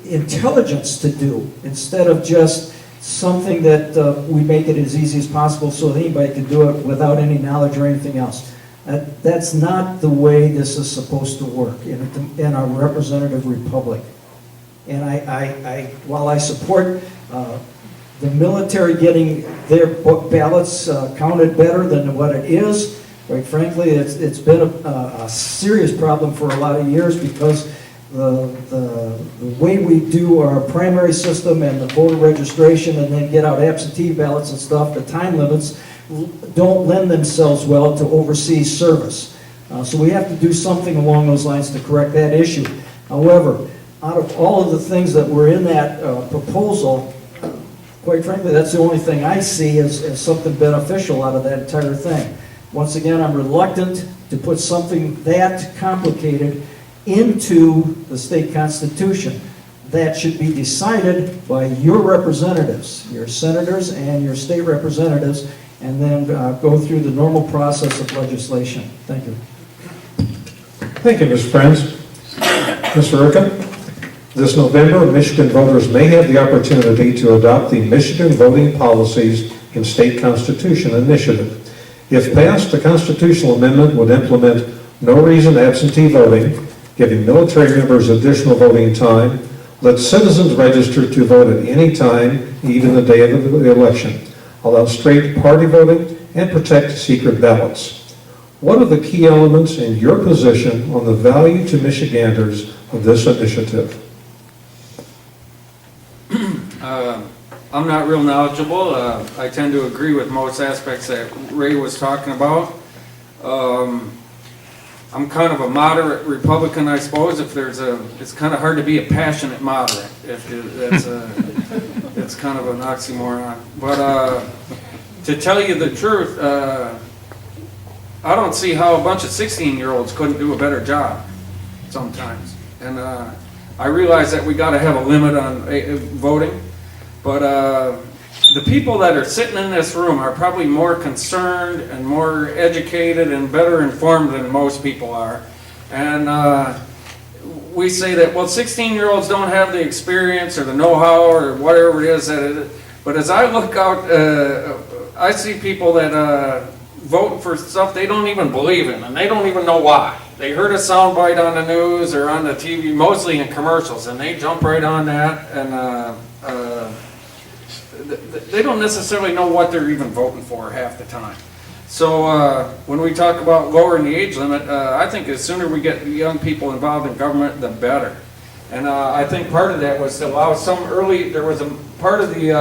intelligence to do, instead of just something that we make it as easy as possible so that anybody can do it without any knowledge or anything else. That's not the way this is supposed to work in our representative republic. And while I support the military getting their ballots counted better than what it is, quite frankly, it's been a serious problem for a lot of years, because the way we do our primary system and the voter registration and then get out absentee ballots and stuff, the time limits don't lend themselves well to overseas service. So we have to do something along those lines to correct that issue. However, out of all of the things that were in that proposal, quite frankly, that's the only thing I see as something beneficial out of that entire thing. Once again, I'm reluctant to put something that complicated into the state constitution. That should be decided by your representatives, your senators and your state representatives, and then go through the normal process of legislation. Thank you. Thank you, Mr. Franz. Mr. Urquhart, this November, Michigan voters may have the opportunity to adopt the Michigan Voting Policies in State Constitution initiative. If passed, the constitutional amendment would implement no reason absentee voting, giving military members additional voting time, let citizens register to vote at any time, even the day of the election, allow straight party voting, and protect secret ballots. What are the key elements in your position on the value to Michiganders of this initiative? I'm not real knowledgeable. I tend to agree with most aspects that Ray was talking about. I'm kind of a moderate Republican, I suppose. It's kind of hard to be a passionate moderate. It's kind of an oxymoron. But to tell you the truth, I don't see how a bunch of 16-year-olds couldn't do a better job sometimes. And I realize that we got to have a limit on voting, but the people that are sitting in this room are probably more concerned and more educated and better informed than most people are. And we say that, well, 16-year-olds don't have the experience or the know-how or whatever it is that it is. But as I look out, I see people that vote for stuff they don't even believe in, and they don't even know why. They heard a soundbite on the news or on the TV, mostly in commercials, and they jump right on that, and they don't necessarily know what they're even voting for half the time. So when we talk about lowering the age limit, I think the sooner we get young people involved in government, the better. And I think part of that was to allow some early, there was a part of the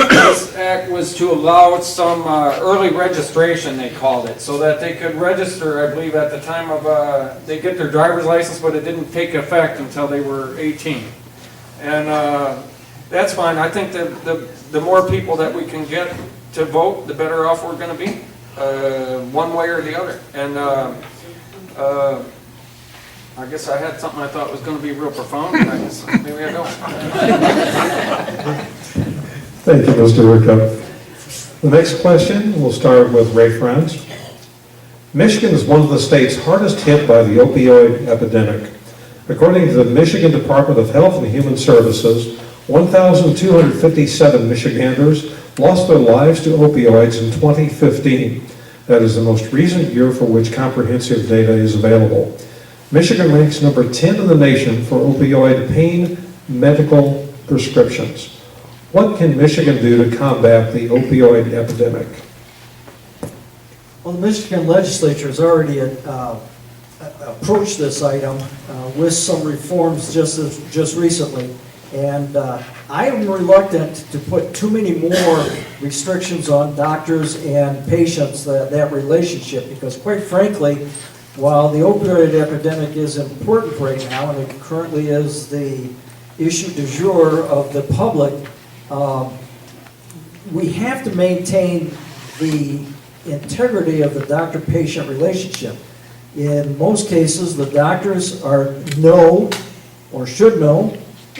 this act was to allow some early registration, they called it, so that they could register, I believe, at the time of, they get their driver's license, but it didn't take effect until they were 18. And that's fine. I think the more people that we can get to vote, the better off we're going to be, one way or the other. And I guess I had something I thought was going to be real profound, and I guess maybe I don't. Thank you, Mr. Rucka. The next question, we'll start with Ray Friends. Michigan is one of the states hardest hit by the opioid epidemic. According to the Michigan Department of Health and Human Services, 1,257 Michiganders lost their lives to opioids in 2015. That is the most recent year for which comprehensive data is available. Michigan ranks number 10 in the nation for opioid pain medical prescriptions. What can Michigan do to combat the opioid epidemic? Well, the Michigan legislature has already approached this item with some reforms just recently. And I am reluctant to put too many more restrictions on doctors and patients, that relationship, because quite frankly, while the opioid epidemic is important right now, and it currently is the issue du jour of the public, we have to maintain the integrity of the doctor-patient relationship. In most cases, the doctors know or should know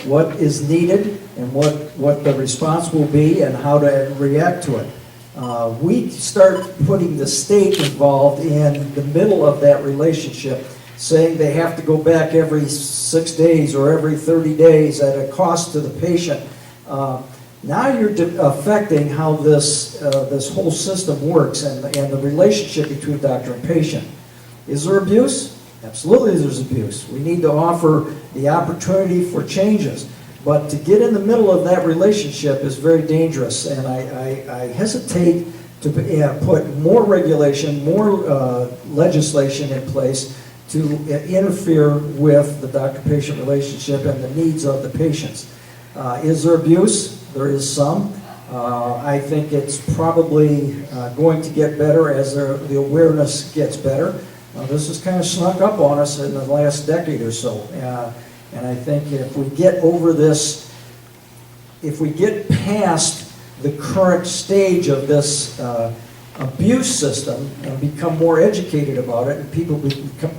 what is needed and what the response will be and how to react to it. We start putting the state involved in the middle of that relationship, saying they have to go back every 6 days or every 30 days at a cost to the patient. Now you're affecting how this whole system works and the relationship between doctor and patient. Is there abuse? Absolutely there's abuse. We need to offer the opportunity for changes. But to get in the middle of that relationship is very dangerous, and I hesitate to put more regulation, more legislation in place to interfere with the doctor-patient relationship and the needs of the patients. Is there abuse? There is some. I think it's probably going to get better as the awareness gets better. This has kind of snuck up on us in the last decade or so. And I think if we get over this, if we get past the current stage of this abuse system and become more educated about it, and people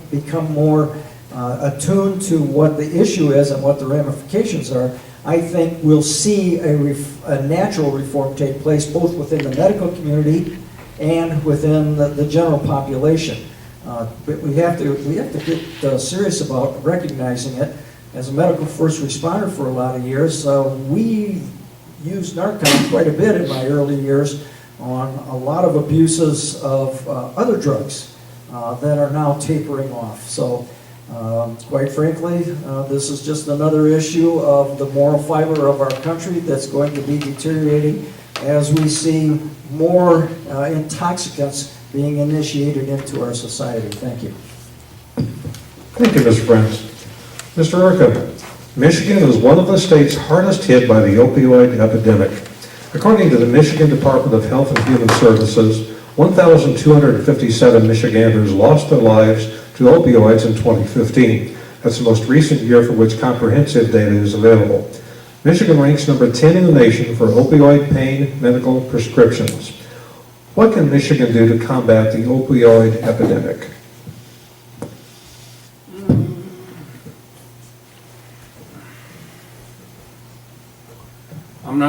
become more attuned to what the issue is and what the ramifications are, I think we'll see a natural reform take place both within the medical community and within the general population. But we have to get serious about recognizing it. As a medical first responder for a lot of years, we used Narcan quite a bit in my early years on a lot of abuses of other drugs that are now tapering off. So quite frankly, this is just another issue of the moral fiber of our country that's going to be deteriorating as we see more intoxicants being initiated into our society. Thank you. Thank you, Mr. Friends. Mr. Urquhart, Michigan is one of the states hardest hit by the opioid epidemic. According to the Michigan Department of Health and Human Services, 1,257 Michiganders lost their lives to opioids in 2015. That's the most recent year for which comprehensive data is available. Michigan ranks number 10 in the nation for opioid pain medical prescriptions. What can Michigan do to combat the opioid epidemic?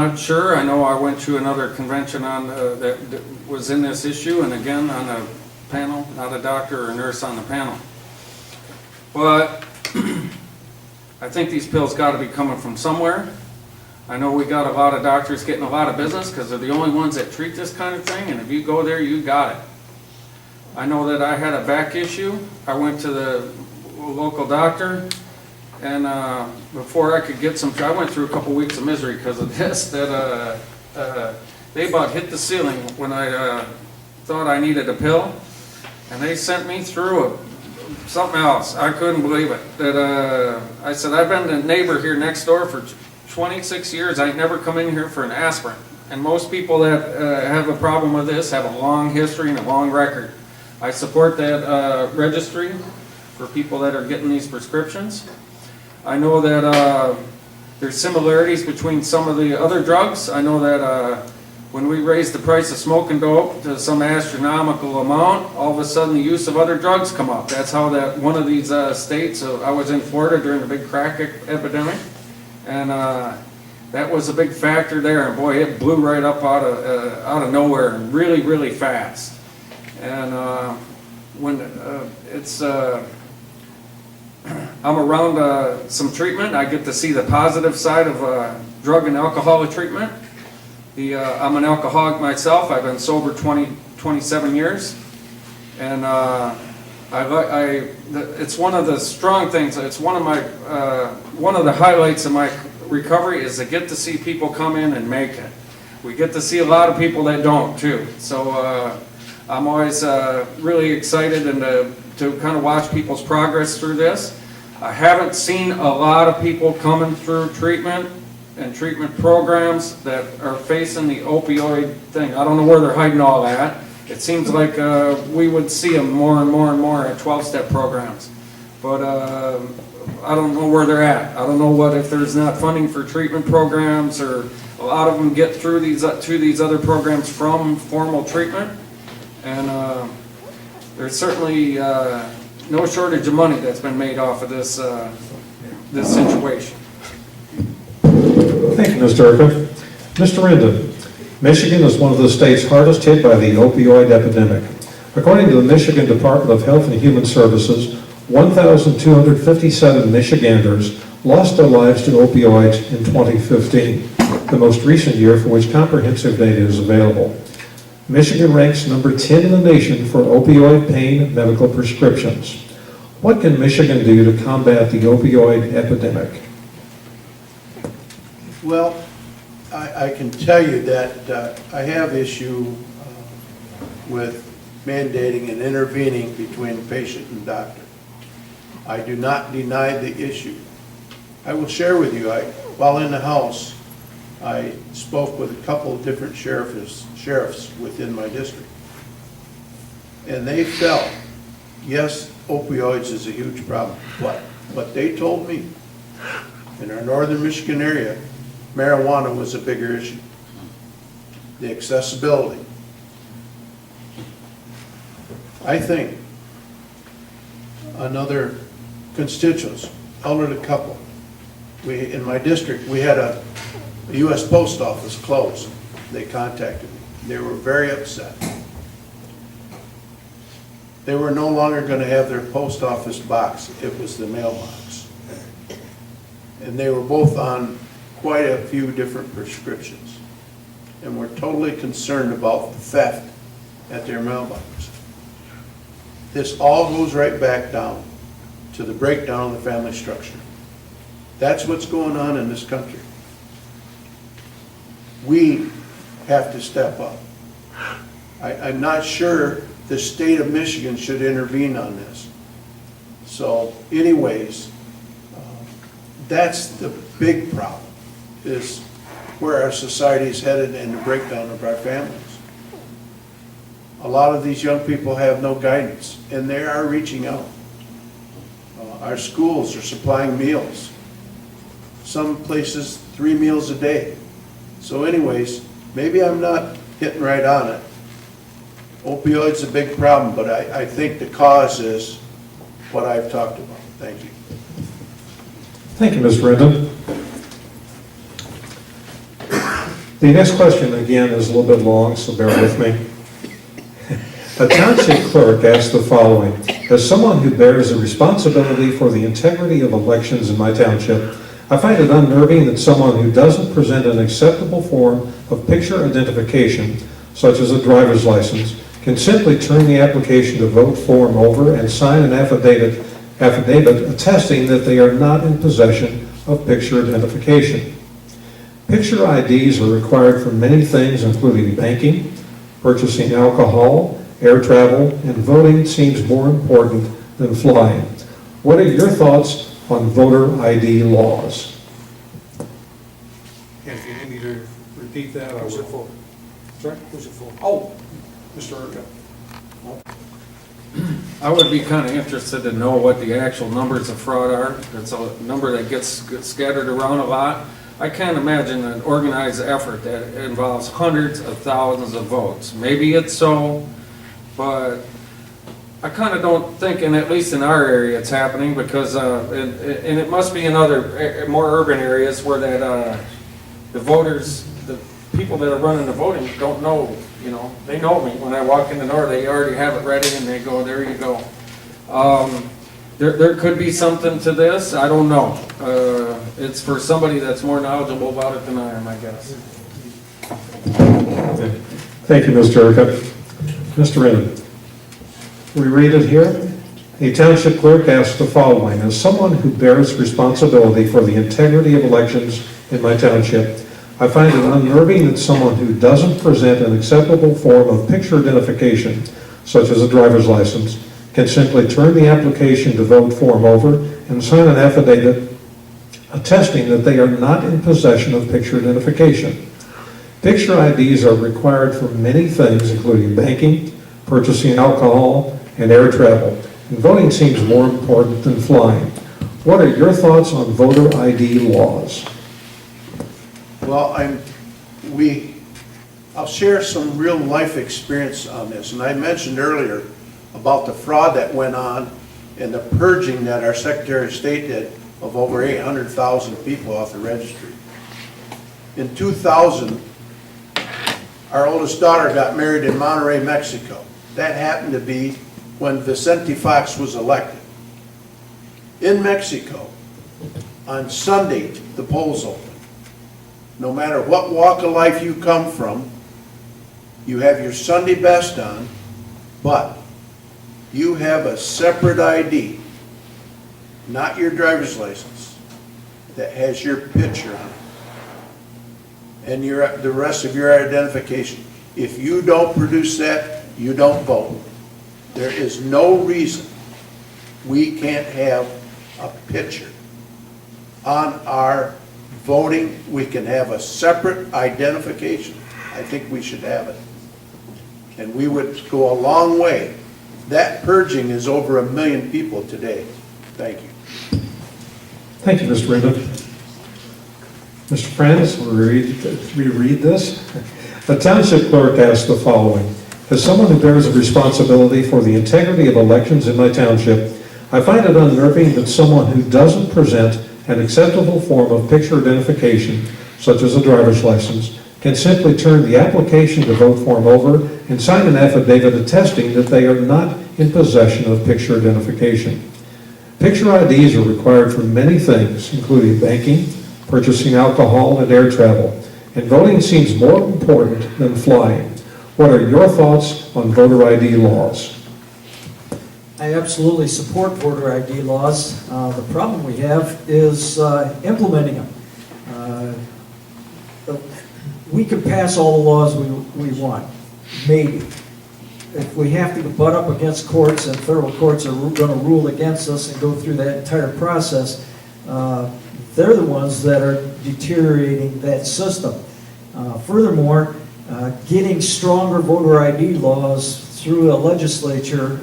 not sure. I know I went to another convention on, that was in this issue, and again, on a panel, not a doctor or a nurse on the panel. But I think these pills got to be coming from somewhere. I know we got a lot of doctors getting a lot of business because they're the only ones that treat this kind of thing, and if you go there, you got it. I know that I had a back issue. I went to the local doctor, and before I could get some, I went through a couple weeks of misery because of this, that they about hit the ceiling when I thought I needed a pill, and they sent me through something else. I couldn't believe it. That I said, I've been the neighbor here next door for 26 years. I ain't never come in here for an aspirin. And most people that have a problem with this have a long history and a long record. I support that registry for people that are getting these prescriptions. I know that there's similarities between some of the other drugs. I know that when we raise the price of smoking dope to some astronomical amount, all of a sudden the use of other drugs come up. That's how that one of these states, I was in Florida during the big crack epidemic, and that was a big factor there. And boy, it blew right up out of nowhere and really, really fast. And when it's I'm around some treatment, I get to see the positive side of drug and alcohol treatment. I'm an alcoholic myself. I've been sober 27 years, and it's one of the strong things. It's one of the highlights of my recovery is to get to see people come in and make it. We get to see a lot of people that don't too. So I'm always really excited and to kind of watch people's progress through this. I haven't seen a lot of people coming through treatment and treatment programs that are facing the opioid thing. I don't know where they're hiding all that. It seems like we would see them more and more and more at 12-step programs. But I don't know where they're at. I don't know what if there's not funding for treatment programs, or a lot of them get through these to these other programs from formal treatment. And there's certainly no shortage of money that's been made off of this this situation. Thank you, Mr. Urquhart. Mr. Rendon, Michigan is one of the states hardest hit by the opioid epidemic. According to the Michigan Department of Health and Human Services, 1,257 Michiganders lost their lives to opioids in 2015, the most recent year for which comprehensive data is available. Michigan ranks number 10 in the nation for opioid pain medical prescriptions. What can Michigan do to combat the opioid epidemic? Well, I can tell you that I have issue with mandating and intervening between patient and doctor. I do not deny the issue. I will share with you, while in the House, I spoke with a couple of different sheriffs within my district. And they felt, yes, opioids is a huge problem, but they told me in our northern Michigan area, marijuana was a bigger issue. The accessibility. I think another constituents, elderly couple, in my district, we had a U.S. Post Office closed. They contacted me. They were very upset. They were no longer going to have their post office box. It was the mailbox. And they were both on quite a few different prescriptions. And we're totally concerned about the theft at their mailbox. This all goes right back down to the breakdown of the family structure. That's what's going on in this country. We have to step up. I'm not sure the state of Michigan should intervene on this. So anyways, that's the big problem, is where our society is headed and the breakdown of our families. A lot of these young people have no guidance, and they are reaching out. Our schools are supplying meals. Some places 3 meals a day. So anyways, maybe I'm not hitting right on it. Opioid's a big problem, but I think the cause is what I've talked about. Thank you. Thank you, Mr. Rendon. The next question, again, is a little bit long, so bear with me. A township clerk asked the following: as someone who bears the responsibility for the integrity of elections in my township, I find it unnerving that someone who doesn't present an acceptable form of picture identification, such as a driver's license, can simply turn the application to vote form over and sign an affidavit attesting that they are not in possession of picture identification. Picture IDs are required for many things, including banking, purchasing alcohol, air travel, and voting seems more important than flying. What are your thoughts on voter ID laws? And if you need me to repeat that, I will. Sorry? Who's it for? Oh, Mr. Urquhart. I would be kind of interested to know what the actual numbers of fraud are. It's a number that gets scattered around a lot. I can't imagine an organized effort that involves hundreds of thousands of votes. Maybe it's so, but I kind of don't think, and at least in our area, it's happening because, and it must be in other more urban areas where that the voters, the people that are running the voting don't know. You know, they know me. When I walk in the door, they already have it ready, and they go, there you go. There could be something to this. I don't know. It's for somebody that's more knowledgeable about it than I am, I guess. Thank you, Mr. Urquhart. Mr. Rennan. We read it here. A township clerk asked the following: as someone who bears responsibility for the integrity of elections in my township, I find it unnerving that someone who doesn't present an acceptable form of picture identification, such as a driver's license, can simply turn the application to vote form over and sign an affidavit attesting that they are not in possession of picture identification. Picture IDs are required for many things, including banking, purchasing alcohol, and air travel. And voting seems more important than flying. What are your thoughts on voter ID laws? Well, I'll share some real life experience on this. And I mentioned earlier about the fraud that went on and the purging that our Secretary of State did of over 800,000 people off the registry. In 2000, our oldest daughter got married in Monterrey, Mexico. That happened to be when Vicente Fox was elected. In Mexico, on Sunday, the polls opened. No matter what walk of life you come from, you have your Sunday best on, but you have a separate ID, not your driver's license, that has your picture on it and the rest of your identification. If you don't produce that, you don't vote. There is no reason we can't have a picture on our voting. We can have a separate identification. I think we should have it. And we would go a long way. That purging is over 1 million people today. Thank you. Thank you, Mr. Rennan. Mr. Franz, we read this. The township clerk asked the following: as someone who bears a responsibility for the integrity of elections in my township, I find it unnerving that someone who doesn't present an acceptable form of picture identification, such as a driver's license, can simply turn the application to vote form over and sign an affidavit attesting that they are not in possession of picture identification. Picture IDs are required for many things, including banking, purchasing alcohol, and air travel, and voting seems more important than flying. What are your thoughts on voter ID laws? I absolutely support voter ID laws. The problem we have is implementing them. We could pass all the laws we want, maybe. If we have to butt up against courts and federal courts are going to rule against us and go through that entire process, they're the ones that are deteriorating that system. Furthermore, getting stronger voter ID laws through a legislature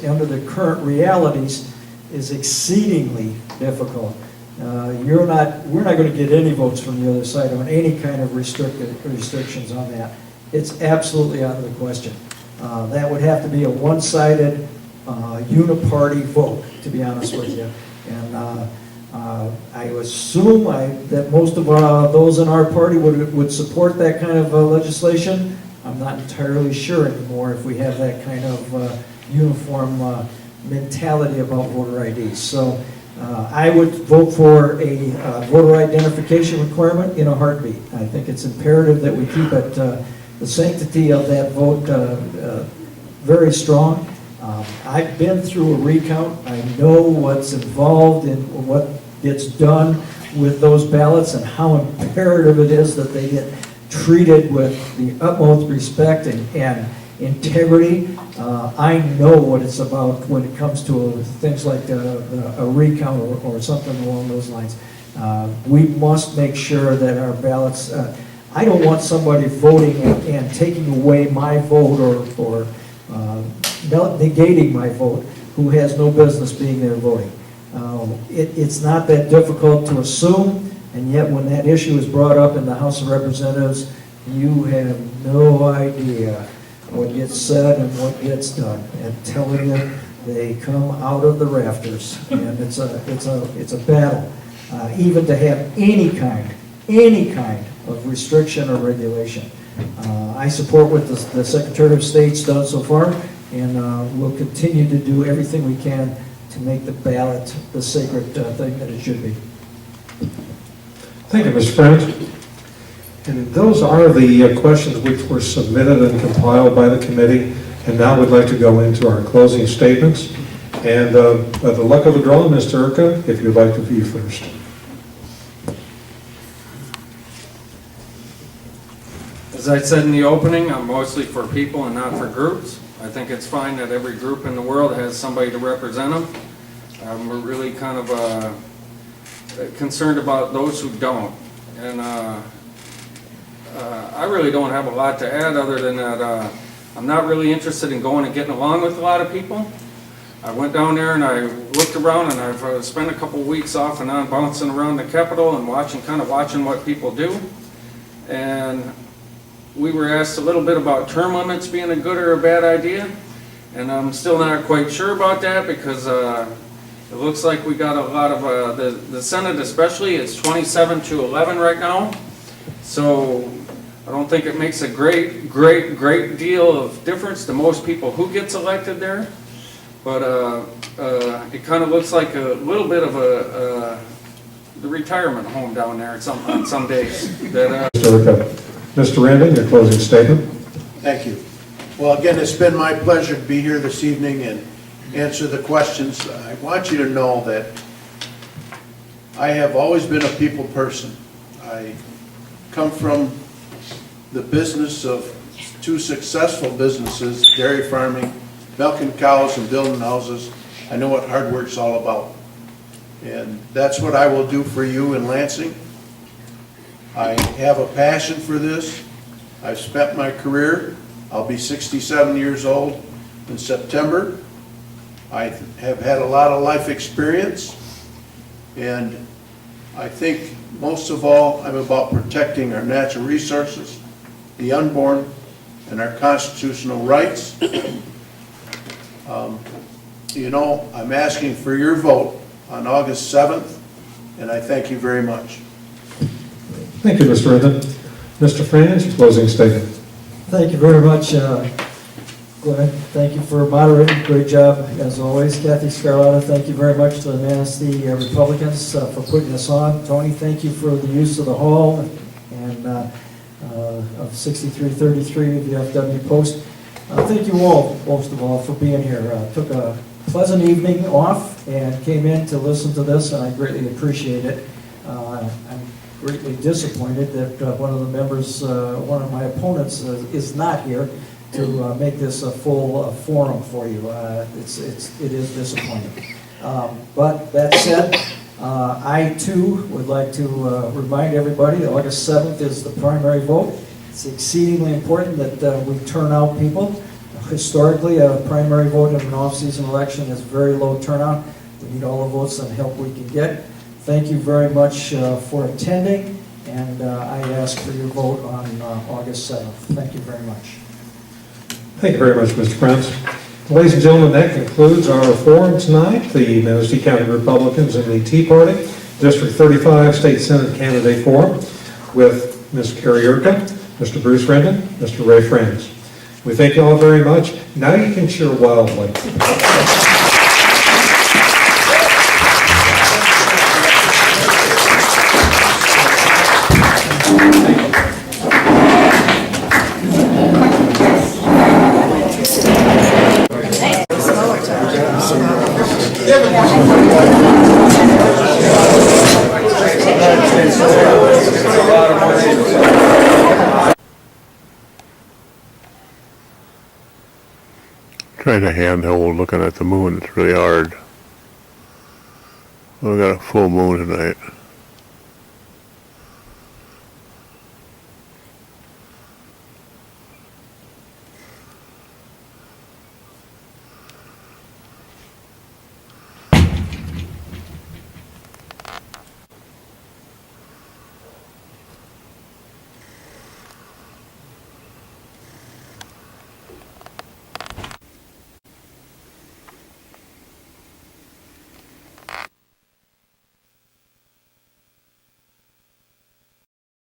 under the current realities is exceedingly difficult. We're not going to get any votes from the other side on any kind of restrictions on that. It's absolutely out of the question. That would have to be a one-sided, uniparty vote, to be honest with you. And I assume that most of those in our party would support that kind of legislation. I'm not entirely sure anymore if we have that kind of uniform mentality about voter IDs. So I would vote for a voter identification requirement in a heartbeat. I think it's imperative that we keep it, the sanctity of that vote very strong. I've been through a recount. I know what's involved in what gets done with those ballots and how imperative it is that they get treated with the utmost respect and integrity. I know what it's about when it comes to things like a recount or something along those lines. We must make sure that our ballots, I don't want somebody voting and taking away my vote or negating my vote who has no business being there voting. It's not that difficult to assume, and yet when that issue is brought up in the House of Representatives, you have no idea what gets said and what gets done. And telling you, they come out of the rafters, and it's a battle. Even to have any kind of restriction or regulation. I support what the Secretary of State's done so far, and we'll continue to do everything we can to make the ballot the sacred thing that it should be. Thank you, Mr. Friend. And those are the questions which were submitted and compiled by the committee. And now we'd like to go into our closing statements. And by the luck of the draw, Mr. Urka, if you'd like to be first. As I said in the opening, I'm mostly for people and not for groups. I think it's fine that every group in the world has somebody to represent them. I'm really kind of concerned about those who don't. And I really don't have a lot to add other than that I'm not really interested in going and getting along with a lot of people. I went down there and I looked around, and I've spent a couple weeks off and on bouncing around the Capitol and watching what people do. And we were asked a little bit about term limits being a good or a bad idea, and I'm still not quite sure about that because it looks like we got a lot of, the Senate especially, it's 27-11 right now. So I don't think it makes a great deal of difference to most people who gets elected there. But it kind of looks like a little bit of the retirement home down there on some days. That, Mr. Randon, your closing statement. Thank you. Well, again, it's been my pleasure to be here this evening and answer the questions. I want you to know that I have always been a people person. I come from the business of two successful businesses, dairy farming, milking cows and building houses. I know what hard work's all about. And that's what I will do for you in Lansing. I have a passion for this. I've spent my career, I'll be 67 years old in September. I have had a lot of life experience, and I think most of all, I'm about protecting our natural resources, the unborn, and our constitutional rights. You know, I'm asking for your vote on August 7th, and I thank you very much. Thank you, Mr. Randon. Mr. Franz, your closing statement. Thank you very much, Glenn. Thank you for moderating. Great job, as always. Kathy Scarlata, thank you very much to the Manistee Republicans for putting us on. Tony, thank you for the use of the hall and of 6333 of the FW Post. Thank you all, most of all, for being here. Took a pleasant evening off and came in to listen to this, and I greatly appreciate it. I'm greatly disappointed that one of the members, one of my opponents, is not here to make this a full forum for you. It is disappointing. But that said, I too would like to remind everybody that August 7th is the primary vote. It's exceedingly important that we turn out people. Historically, a primary vote in an off-season election is very low turnout. We need all the votes and help we can get. Thank you very much for attending, and I ask for your vote on August 7th. Thank you very much. Thank you very much, Mr. Prince. Ladies and gentlemen, that concludes our forum tonight, the Manistee County Republicans and the Tea Party. District 35 State Senate Candidate Forum with Ms. Carrie Urka, Mr. Bruce Rendon, Mr. Ray Franz. We thank you all very much. Now you can cheer wildly. Trying to handhold looking at the moon, it's really hard. We got a full moon tonight.